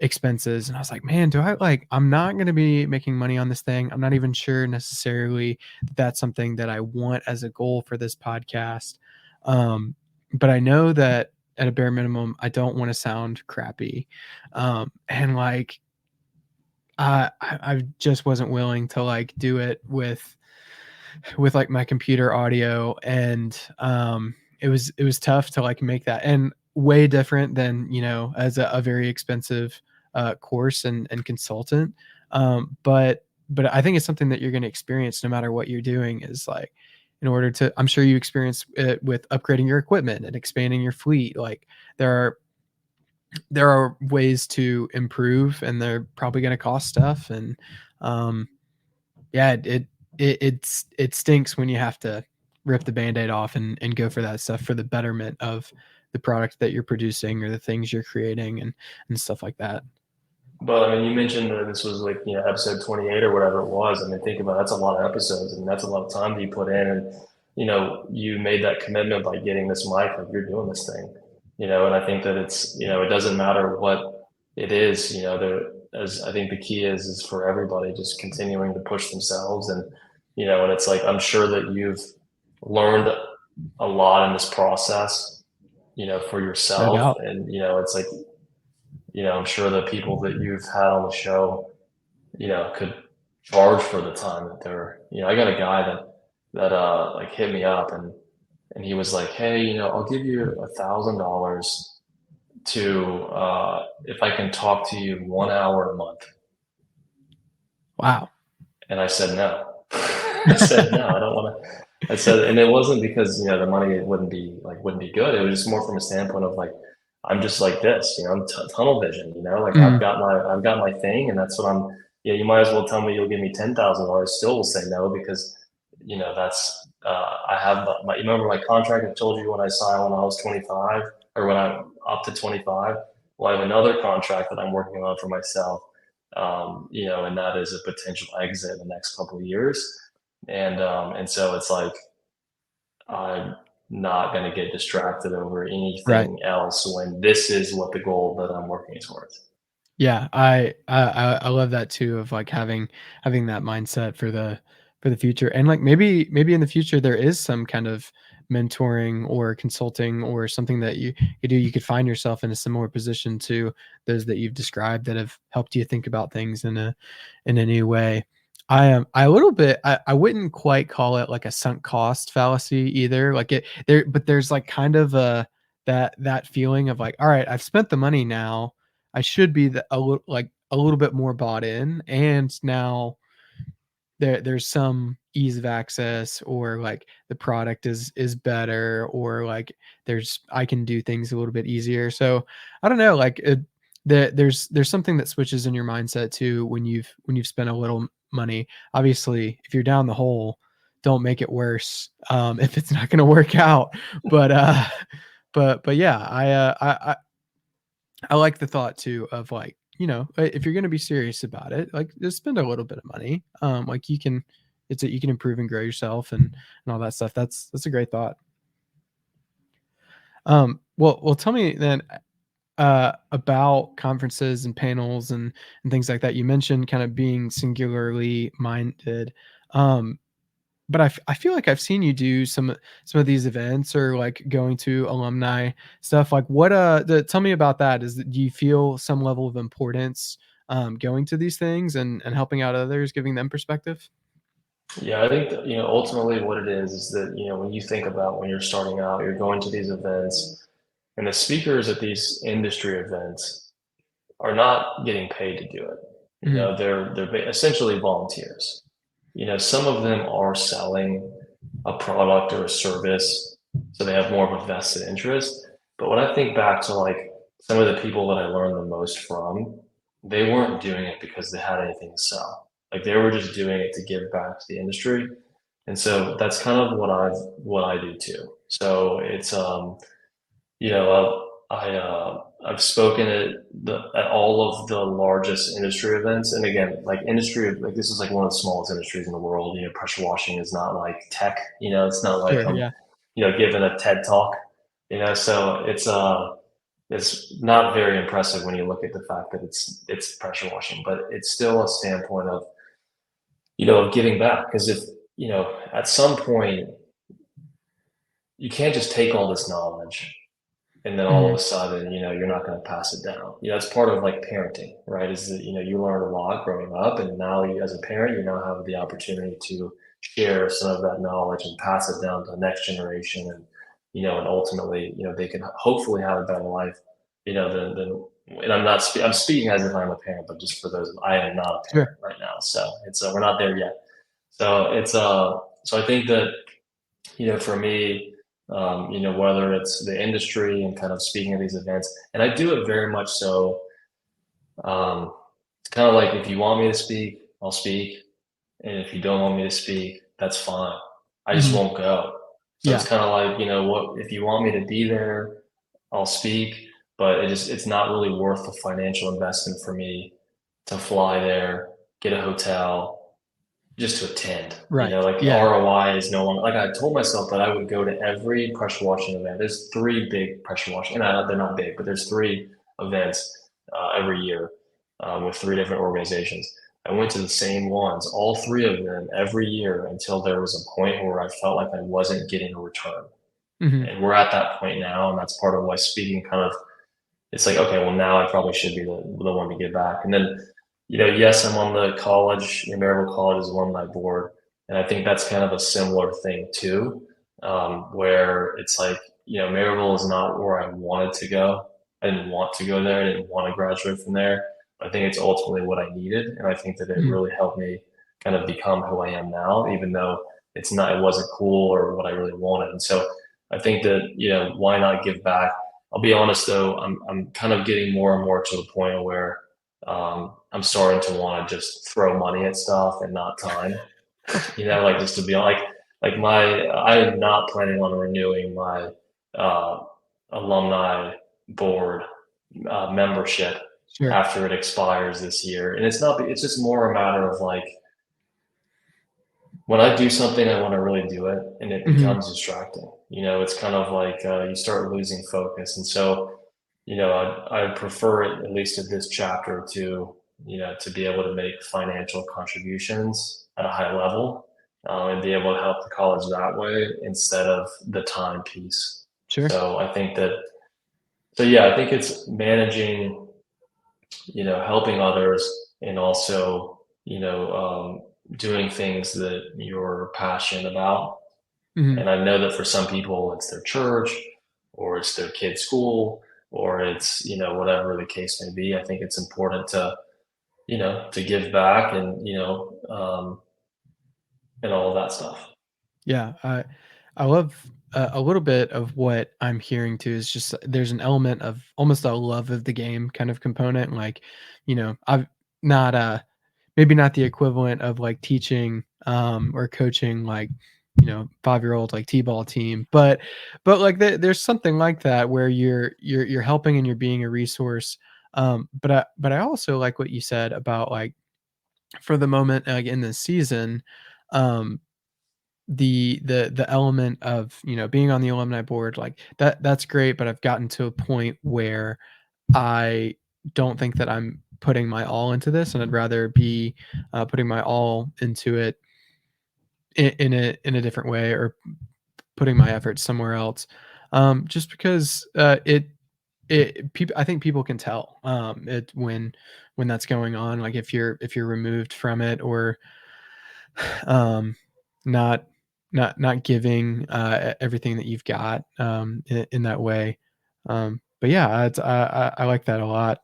expenses, and I was like, man, do I like I'm not gonna be making money on this thing. I'm not even sure necessarily that that's something that I want as a goal for this podcast. But I know that at a bare minimum, I don't want to sound crappy. And like I just wasn't willing to like do it with like my computer audio, and it was tough to like make that, and way different than as a very expensive course and consultant. But but I think it's something that you're going to experience no matter what you're doing. Is like, in order to, I'm sure you experience it with upgrading your equipment and expanding your fleet. Like there are ways to improve, and they're probably going to cost stuff. And um, yeah, it stinks when you have to rip the band-aid off and go for that stuff for the betterment of the product that you're producing or the things you're creating and stuff like that. But I mean, you mentioned that this was like, episode 28 or whatever it was. I mean, think about it, that's a lot of episodes. I mean, that's a lot of time that you put in. And, you made that commitment by getting this mic, like you're doing this thing, and I think that it's, it doesn't matter what it is, there, as I think the key is for everybody just continuing to push themselves. And it's like, I'm sure that you've learned a lot in this process, for No yourself. doubt. And, it's like, I'm sure the people that you've had on the show, could charge for the time that they're, I got a guy that like hit me up and he was like, hey, I'll give you $1,000 to, if I can talk to you 1 hour a month. Wow. And I said, no. I said, no, I don't want to. I said, and it wasn't because, the money wouldn't be good. It was just more from a standpoint of like, I'm just like this, I'm tunnel vision, like Mm, I've got my thing, and that's what I'm, you might as well tell me you'll give me $10,000. Still will say no, because, that's, I have you remember my contract I told you when I signed when I was 25, or when I'm up to 25. Well, I have another contract that I'm working on for myself, and that is a potential exit in the next couple of years. And so it's like, I'm not going to get distracted over right. anything else when this is what the goal that I'm working towards. Yeah, I love that too, of like having that mindset for the future. And like maybe in the future there is some kind of mentoring or consulting or something that you do. You could find yourself in a similar position to those that you've described that have helped you think about things in a new way. I am I a little bit I wouldn't quite call it like a sunk cost fallacy either. Like it there, but there's like kind of a that feeling of like, all right, I've spent the money now. I should be a little bit more bought in, and now there's some ease of access, or like the product is better, or like there's I can do things a little bit easier. So I don't know, like there's something that switches in your mindset too when you've spent a little money. Obviously, if you're down the hole, don't make it worse if it's not going to work out. But but yeah, I like the thought too of like, if you're going to be serious about it, like just spend a little bit of money. Like you can improve and grow yourself and all that stuff. That's a great thought. Well, tell me then about conferences and panels and things like that. You mentioned kind of being singularly minded. Um, but I feel like I've seen you do some of these events, or like going to alumni stuff. Like tell me about that. Do you feel some level of importance going to these things and helping out others, giving them perspective? Yeah, I think that, ultimately what it is that, when you think about when you're starting out, you're going to these events, and the speakers at these industry events are not getting paid to do it. Mhm. They're essentially volunteers. Some of them are selling a product or a service, so they have more of a vested interest. But when I think back to like some of the people that I learned the most from, they weren't doing it because they had anything to sell. Like they were just doing it to give back to the industry. And so that's kind of what I do too. So it's you know, I've spoken at all of the largest industry events, and again, like industry, like this is like one of the smallest industries in the world. Pressure washing is not like tech. It's not like Sure. I'm, Yeah. giving a TED talk. So it's not very impressive when you look at the fact that it's pressure washing, but it's still a standpoint of of giving back, because if at some point you can't just take all this knowledge and then all of Mhm. a sudden, you're not going to pass it down. That's part of like parenting, right? Is that, you learn a lot growing up, and now you, as a parent, you now have the opportunity to share some of that knowledge and pass it down to the next generation. And ultimately, they can hopefully have a better life, than and I'm speaking as if I'm a parent, but just for those, I am not a Sure. parent right now. So it's, we're not there yet. So so I think that, for me, whether it's the industry and kind of speaking at these events, and I do it very much so. It's kind of like, if you want me to speak, I'll speak. And if you don't want me to speak, that's fine. I just Mhm. won't go. So it's Yeah. kind of like, what, if you want me to be there, I'll speak, but it's not really worth the financial investment for me to fly there, get a hotel, just to attend. Right. Like the Yeah. ROI is no longer, like, I told myself that I would go to every pressure washing event. There's three big pressure washing, and they're not big, but there's three events every year with three different organizations. I went to the same ones, all three of them every year, until there was a point where I felt like I wasn't getting a return. Mhm. And we're at that point now, and that's part of why speaking kind of, it's like, okay, well, now I probably should be the one to give back. And then, yes, I'm on the college, Maryville College is alumni board. And I think that's kind of a similar thing too, where it's like, Maryville is not where I wanted to go. I didn't want to go there. I didn't want to graduate from there. I think it's ultimately what I needed. And I think that it Mhm. really helped me kind of become who I am now, even though it wasn't cool or what I really wanted. And so I think that, why not give back? I'll be honest though, I'm kind of getting more and more to a point where I'm starting to want to just throw money at stuff and not time. Like, just to be like I am not planning on renewing my uh, alumni board membership Sure. after it expires this year. And it's just more a matter of like, when I do something, I want to really do it, and it Mhm. becomes distracting. It's kind of like you start losing focus, and so I prefer it, at least at this chapter, to to be able to make financial contributions at a high level, and be able to help the college that way instead of the time piece. Sure. So I think that, so yeah, I think it's managing, helping others, and also, doing things that you're passionate about. Mhm. And I know that for some people, it's their church, or it's their kid's school, or it's, whatever the case may be. I think it's important to, to give back, and, and all of that stuff. Yeah, I love a little bit of what I'm hearing too is just there's an element of almost a love of the game kind of component. Like, I've not maybe not the equivalent of like teaching or coaching like 5-year-old like t-ball team, but like there's something like that where you're helping and you're being a resource. But I also like what you said about like for the moment like in this season. um the element of being on the alumni board like that's great, but I've gotten to a point where I don't think that I'm putting my all into this, and I'd rather be putting my all into it in a different way, or putting my efforts somewhere else. Just because people, I think people can tell it when that's going on, like if you're removed from it, or um, not not giving everything that you've got in that way. But yeah, I like that a lot.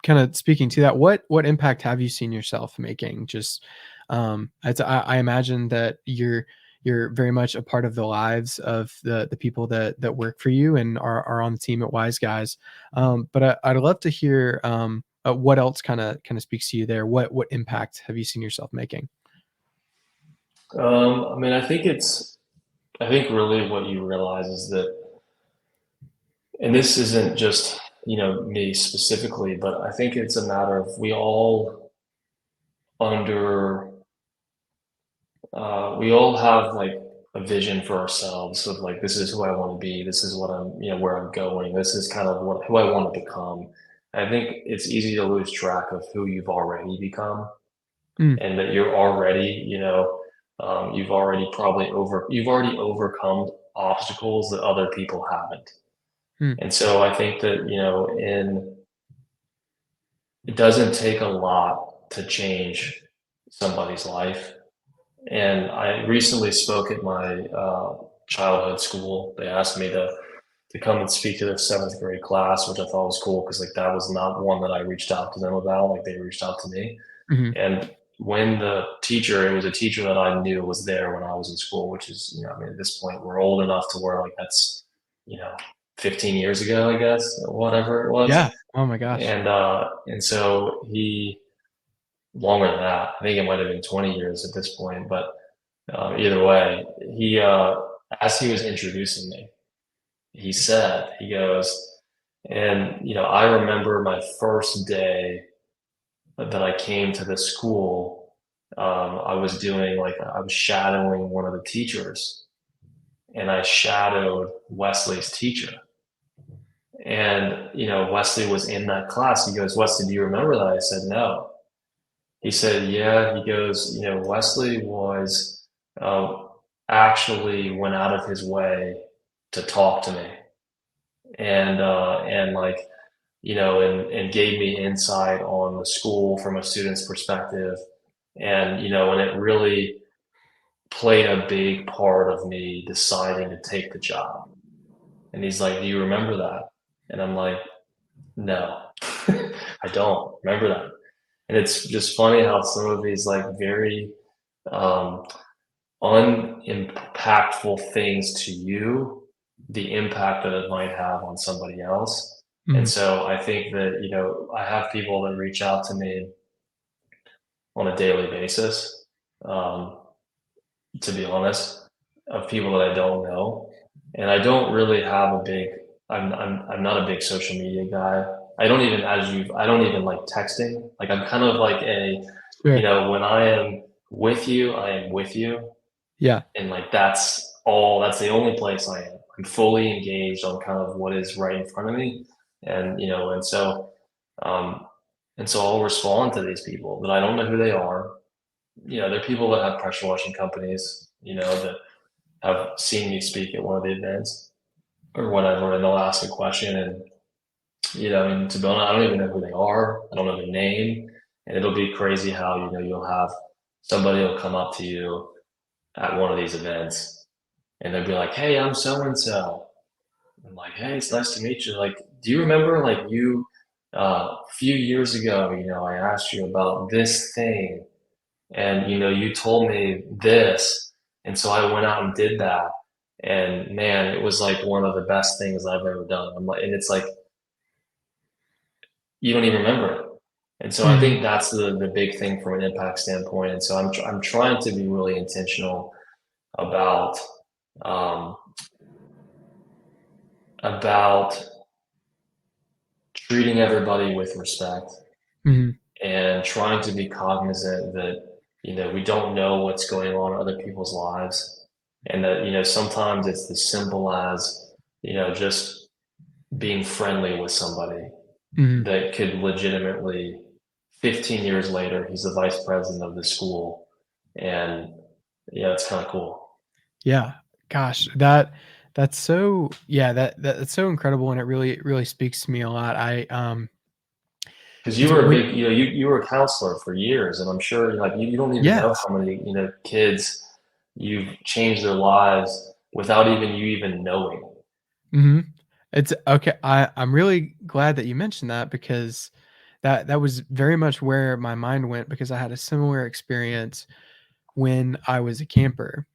Kind of speaking to that, what impact have you seen yourself making? Just I imagine that you're very much a part of the lives of the people that work for you and are on the team at Wise Guys. But I'd love to hear what else kind of speaks to you there. What impact have you seen yourself making? I mean, I think really what you realize is that, and this isn't just, me specifically, but I think it's a matter of, under we all have like a vision for ourselves of like, this is who I want to be, this is what I'm, where I'm going, this is kind of who I want to become. I think it's easy to lose track of who you've already become, Mm, and that you're already, you've already overcome obstacles that other people haven't. mm, And so I think that, it doesn't take a lot to change somebody's life. And I recently spoke at my childhood school. They asked me to come and speak to their seventh grade class, which I thought was cool because like that was not one that I reached out to them about. Like they reached out to me. Mhm. And when the teacher, it was a teacher that I knew was there when I was in school, which is, I mean, at this point, we're old enough to where like that's, you know, 15 years ago, I guess, whatever it was. Yeah. Oh my gosh. And so he, longer than that, I think it might have been 20 years at this point, but either way, as he was introducing me, he said, he goes, and, I remember my first day that I came to the school, I was doing like I was shadowing one of the teachers, and I shadowed Wesley's teacher. And Wesley was in that class. He goes, "Wesley, do you remember that?" I said, "No." He said, "Yeah." He goes, Wesley was uh, actually went out of his way to talk to me, and like and gave me insight on the school from a student's perspective. And it really played a big part of me deciding to take the job. And he's like, "Do you remember that?" And I'm like, "No, I don't remember that." And it's just funny how some of these like very um, unimpactful things to you, the impact that it might have on somebody else. And Mhm. so I think that, I have people that reach out to me on a daily basis, um, to be honest, of people that I don't know. And I don't really have a big, I'm not a big social media guy. I don't even, I don't even like texting. Like I'm kind of like Sure. when I am with you, I am with you. Yeah. And like that's the only place I am. I'm fully engaged on kind of what is right in front of me. And, um, and so I'll respond to these people that I don't know who they are. They're people that have pressure washing companies, that have seen me speak at one of the events or whatever, and they'll ask a question. And, and to be honest, I don't even know who they are. I don't know their name. And it'll be crazy how, you'll have somebody will come up to you at one of these events and they'll be like, "Hey, I'm so and so." I'm like, "Hey, it's nice to meet you. Like, do you remember like a few years ago, I asked you about this thing and you told me this, and so I went out and did that, and man, it was like one of the best things I've ever done." I'm like, and it's like you don't even remember it. And so I Mhm. think that's the big thing from an impact standpoint. And so I'm trying to be really intentional about um, about treating everybody with respect Mhm. and trying to be cognizant that we don't know what's going on in other people's lives, and that sometimes it's as simple as just being friendly with somebody Mhm. that could legitimately 15 years later he's the vice president of the school. And yeah, it's kind of cool Yeah. Gosh, that's so yeah, that's so incredible, and it really speaks to me a lot. because you It's were a when big you were a counselor for years, and I'm sure like you don't even know yes. how many kids you've changed their lives without even you even knowing. Mhm. It's okay, I'm really glad that you mentioned that because that was very much where my mind went because I had a similar experience when I was a camper.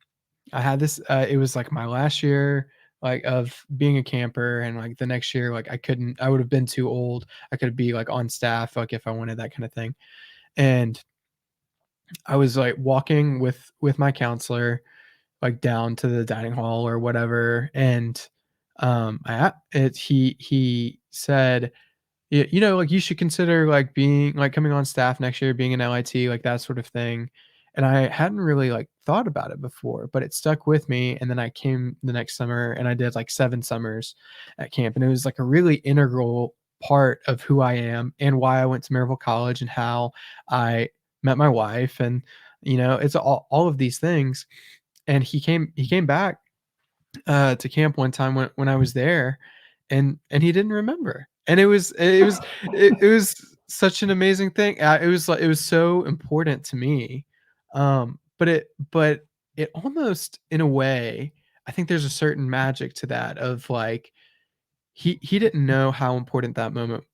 I had this, it was, like, my last year, like, of being a camper, and, like, the next year, like, I would have been too old. I could be, like, on staff, like, if I wanted that kinda thing, and I was, like, walking with my counselor, like, down to the dining hall or whatever, and, I a it he said, like, "You should consider, like, being like, coming on staff next year, being an LIT," like, that sort of thing, and I hadn't really, like, thought about it before, but it stuck with me, and then I came the next summer, and I did, like, 7 summers at camp, and it was, like, a really integral part of who I am and why I went to Maryville College and how I met my wife, and, it's all of these things, and he came back to camp one time when I was there, and he didn't remember, and it was such an amazing thing. It was like it was so important to me, but it almost in a way, I think there's a certain magic to that of like. he didn't know how important that moment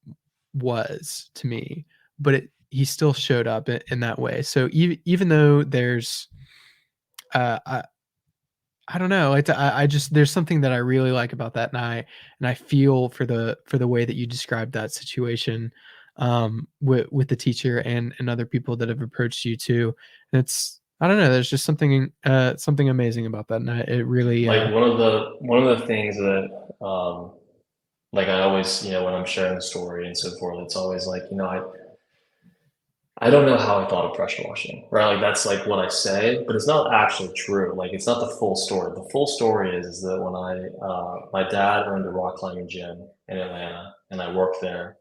was to me, but he still showed up in that way. So even though there's I I don't know. I just there's something that I really like about that, and I feel for the way that you described that situation, with the teacher and other people that have approached you too. And it's I don't know. There's just something amazing about that, and it really Like one of the things that like I always, when I'm sharing the story and so forth, it's always like, I don't know how I thought of pressure washing, right? Like that's like what I say, but it's not actually true. Like it's not the full story. The full story is that when my dad owned a rock climbing gym in Atlanta, and I worked there,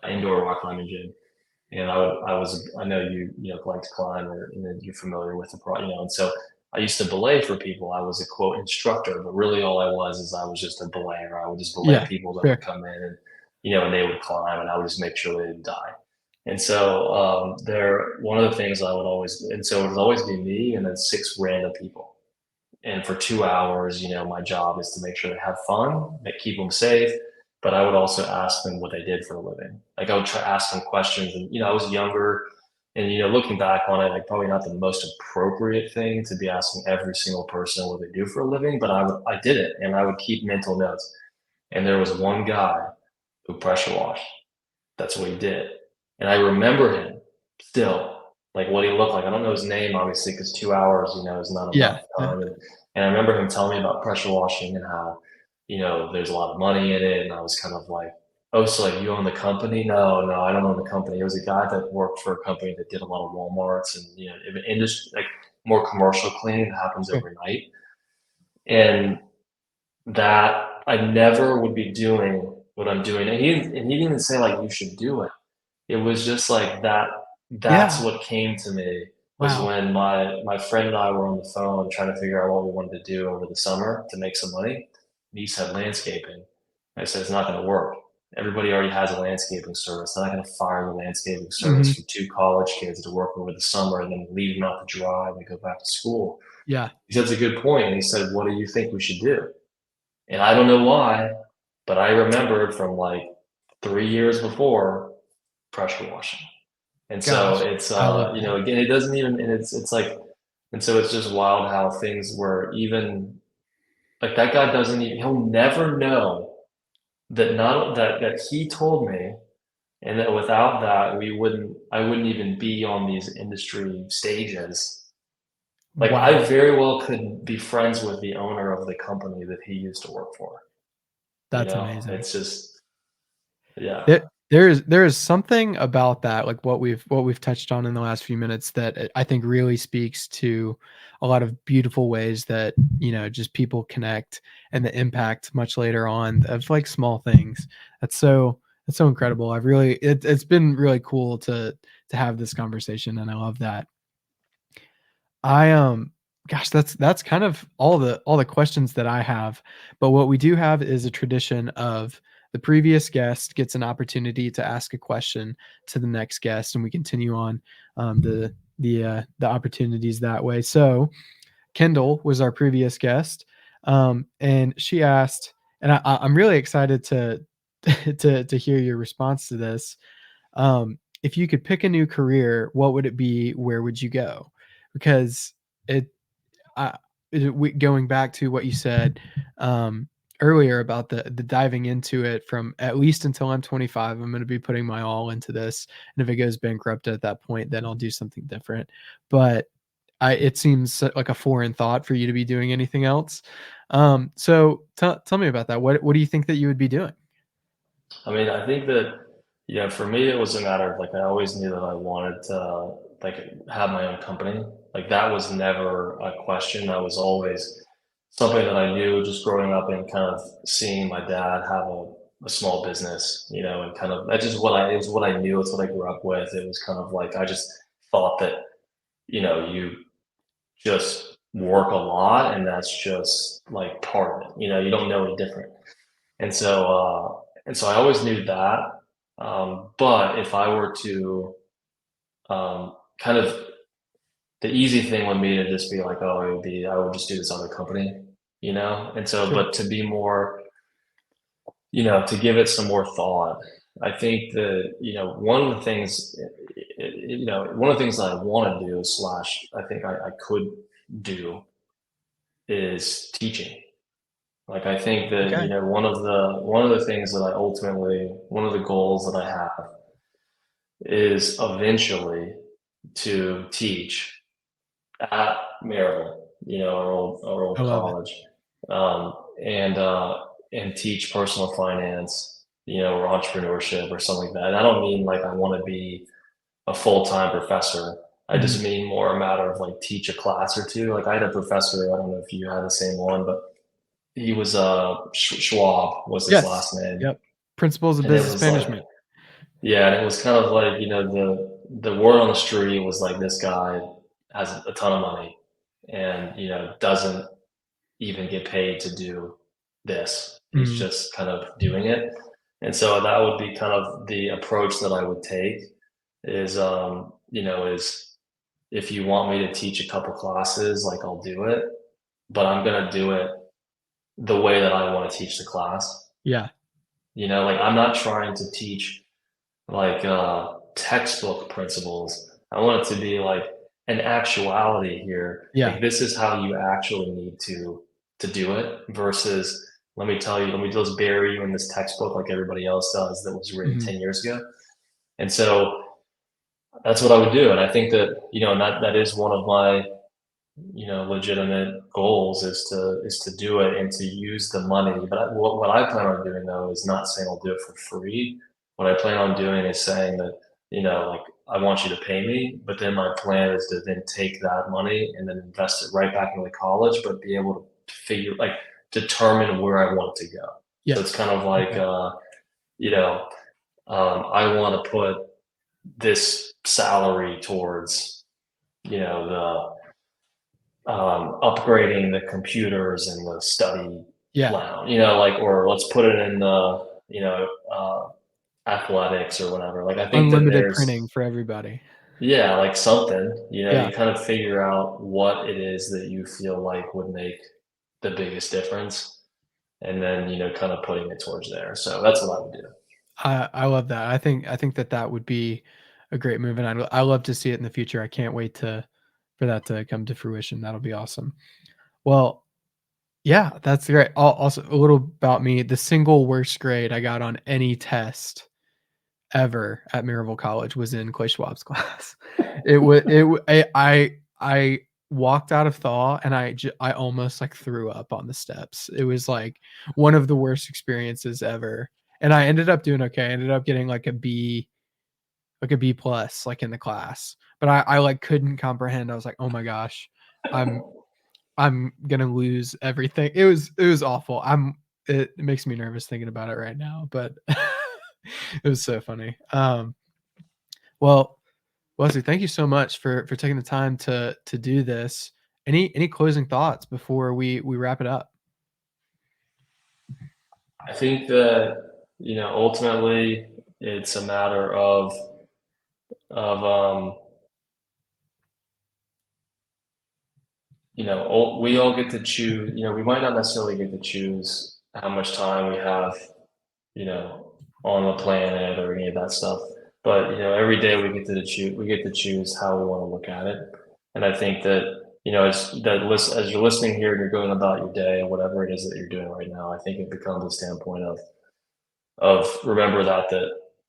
indoor rock climbing gym. And I know you like to climb, or you're familiar with the and so I used to belay for people. I was a quote instructor, but really all I was is I was just a belayer. I would just belay yeah, people that would fair. come in, and and they would climb, and I would just make sure they didn't die. And so one of the things I would always, and so it would always be me and then six random people. And for 2 hours, my job is to make sure they have fun, that keep them safe. But I would also ask them what they did for a living. Like I would try ask them questions, and I was younger, and looking back on it, like probably not the most appropriate thing to be asking every single person what they do for a living. But I did it, and I would keep mental notes. And there was one guy who pressure washed. That's what he did. And I remember him still, like what he looked like. I don't know his name, obviously, because 2 hours, is not Yeah, enough time. And I remember him telling me about pressure washing and how, there's a lot of money in it. And I was kind of like, oh, so like you own the company? No, no, I don't own the company. It was a guy that worked for a company that did a lot of Walmarts and, industry, like more commercial cleaning that happens sure. overnight. And that I never would be doing what I'm doing. And he didn't even say like you should do it. It was just like that. That's Yeah. what came to me was Wow. when my friend and I were on the phone trying to figure out what we wanted to do over the summer to make some money. And he said landscaping. I said it's not going to work. Everybody already has a landscaping service. They're not going to fire the landscaping service Hmm. for two college kids to work over the summer and then leave them out to dry and they go back to school. Yeah. He said it's a good point. And he said, what do you think we should do? And I don't know why, but I remembered from like 3 years before pressure washing. And so Gosh, it's I love that. again, it doesn't even, and it's like, and so it's just wild how things were even like that guy doesn't even, he'll never know that not that he told me, and that without that I wouldn't even be on these industry stages. Like I Wow. very well could be friends with the owner of the company that he used to work for. That's amazing. It's just, yeah. There is something about that, like what we've touched on in the last few minutes, that I think really speaks to a lot of beautiful ways that just people connect, and the impact much later on of like small things. That's so incredible. It's been really cool to have this conversation, and I love that. I gosh, that's kind of all the questions that I have. But what we do have is a tradition of the previous guest gets an opportunity to ask a question to the next guest, and we continue on the opportunities that way. So Kendall was our previous guest, and she asked, and I'm really excited to to hear your response to this. If you could pick a new career, what would it be? Where would you go? Because it, I, going back to what you said um, earlier about the diving into it, from at least until I'm 25, I'm going to be putting my all into this. And if it goes bankrupt at that point, then I'll do something different. But it seems like a foreign thought for you to be doing anything else. So tell me about that. What do you think that you would be doing? I mean, I think that, for me, it was a matter of like, I always knew that I wanted to like have my own company. Like that was never a question. That was always something that I knew just growing up and kind of seeing my dad have a small business, and kind of, that's just it was what I knew. It's what I grew up with. It was kind of like, I just thought that, you just work a lot and that's just like part of it. You don't know any different. And so I always knew that. But if I were to kind of, the easy thing would be to just be like, oh, I would just do this other company. And so, Sure. but to be more, to give it some more thought, I think that, one of the things, one of the things that I want to do slash I think I could do is teaching. Like I think that, Okay. one of the things that I ultimately, one of the goals that I have is eventually to teach at Maryville, our old I love it. college, um, and teach personal finance, or entrepreneurship or something like that. And I don't mean like I want to be a full-time professor. I Mhm. just mean more a matter of like teach a class or two. Like I had a professor, I don't know if you had the same one, but he was Schwab was his Yes. last name, Yep. Principles of and it business was like, management. yeah, and it was kind of like, the word on the street was like this guy has a ton of money and, doesn't even get paid to do this. He's Mhm. just kind of doing it. And so that would be kind of the approach that I would take is if you want me to teach a couple classes, like I'll do it, but I'm gonna do it the way that I want to teach the class. Yeah. Like I'm not trying to teach like textbook principles. I want it to be like an actuality here. Yeah. Like this is how you actually need to do it versus let me just bury you in this textbook like everybody else does that was written Mhm. 10 years ago. And so that's what I would do. And I think that, that is one of my, legitimate goals is to do it and to use the money. But what I plan on doing though is not saying I'll do it for free. What I plan on doing is saying that, like I want you to pay me, but then my plan is to then take that money and then invest it right back into college, but be able to determine where I want it to go. So it's Yes. kind of like, Okay. you know, I want to put this salary towards, upgrading the computers in the study Yeah. lounge, or let's put it in the, athletics or whatever. Like, I think that Unlimited there's, printing for everybody. yeah, like something, Yeah. you kind of figure out what it is that you feel like would make the biggest difference. And then, kind of putting it towards there. So that's what I would do. I love that. I think that that would be a great move, and I love to see it in the future. I can't wait to for that to come to fruition. That'll be awesome. Well, yeah, that's great. Also, a little about me. The single worst grade I got on any test ever at Maryville College was in Clay Schwab's class. I walked out of thaw and I almost like threw up on the steps. It was like one of the worst experiences ever. And I ended up doing okay. I ended up getting like a B plus, like in the class. But I like couldn't comprehend. I was like, oh my gosh, I'm I'm gonna lose everything. It was awful. It makes me nervous thinking about it right now, but it was so funny. Well, Wesley, thank you so much for taking the time to do this. Any closing thoughts before we wrap it up? I think that, ultimately it's a matter of, we all get to choose, we might not necessarily get to choose how much time we have, you know, on the planet or any of that stuff. But, every day we get to choose how we want to look at it. And I think that, as you're listening here and you're going about your day or whatever it is that you're doing right now, I think it becomes a standpoint of remember that,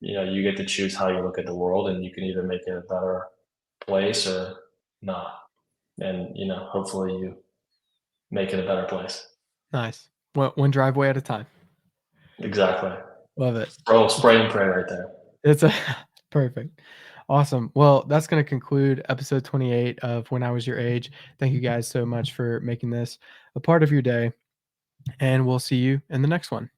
you get to choose how you look at the world and you can either make it a better place or not. And, hopefully you make it a better place. Nice. One driveway at a time. Exactly. Love it. Spray and pray right there. It's a perfect. Awesome. Well, that's going to conclude episode 28 of When I Was Your Age. Thank you guys so much for making this a part of your day, and we'll see you in the next one.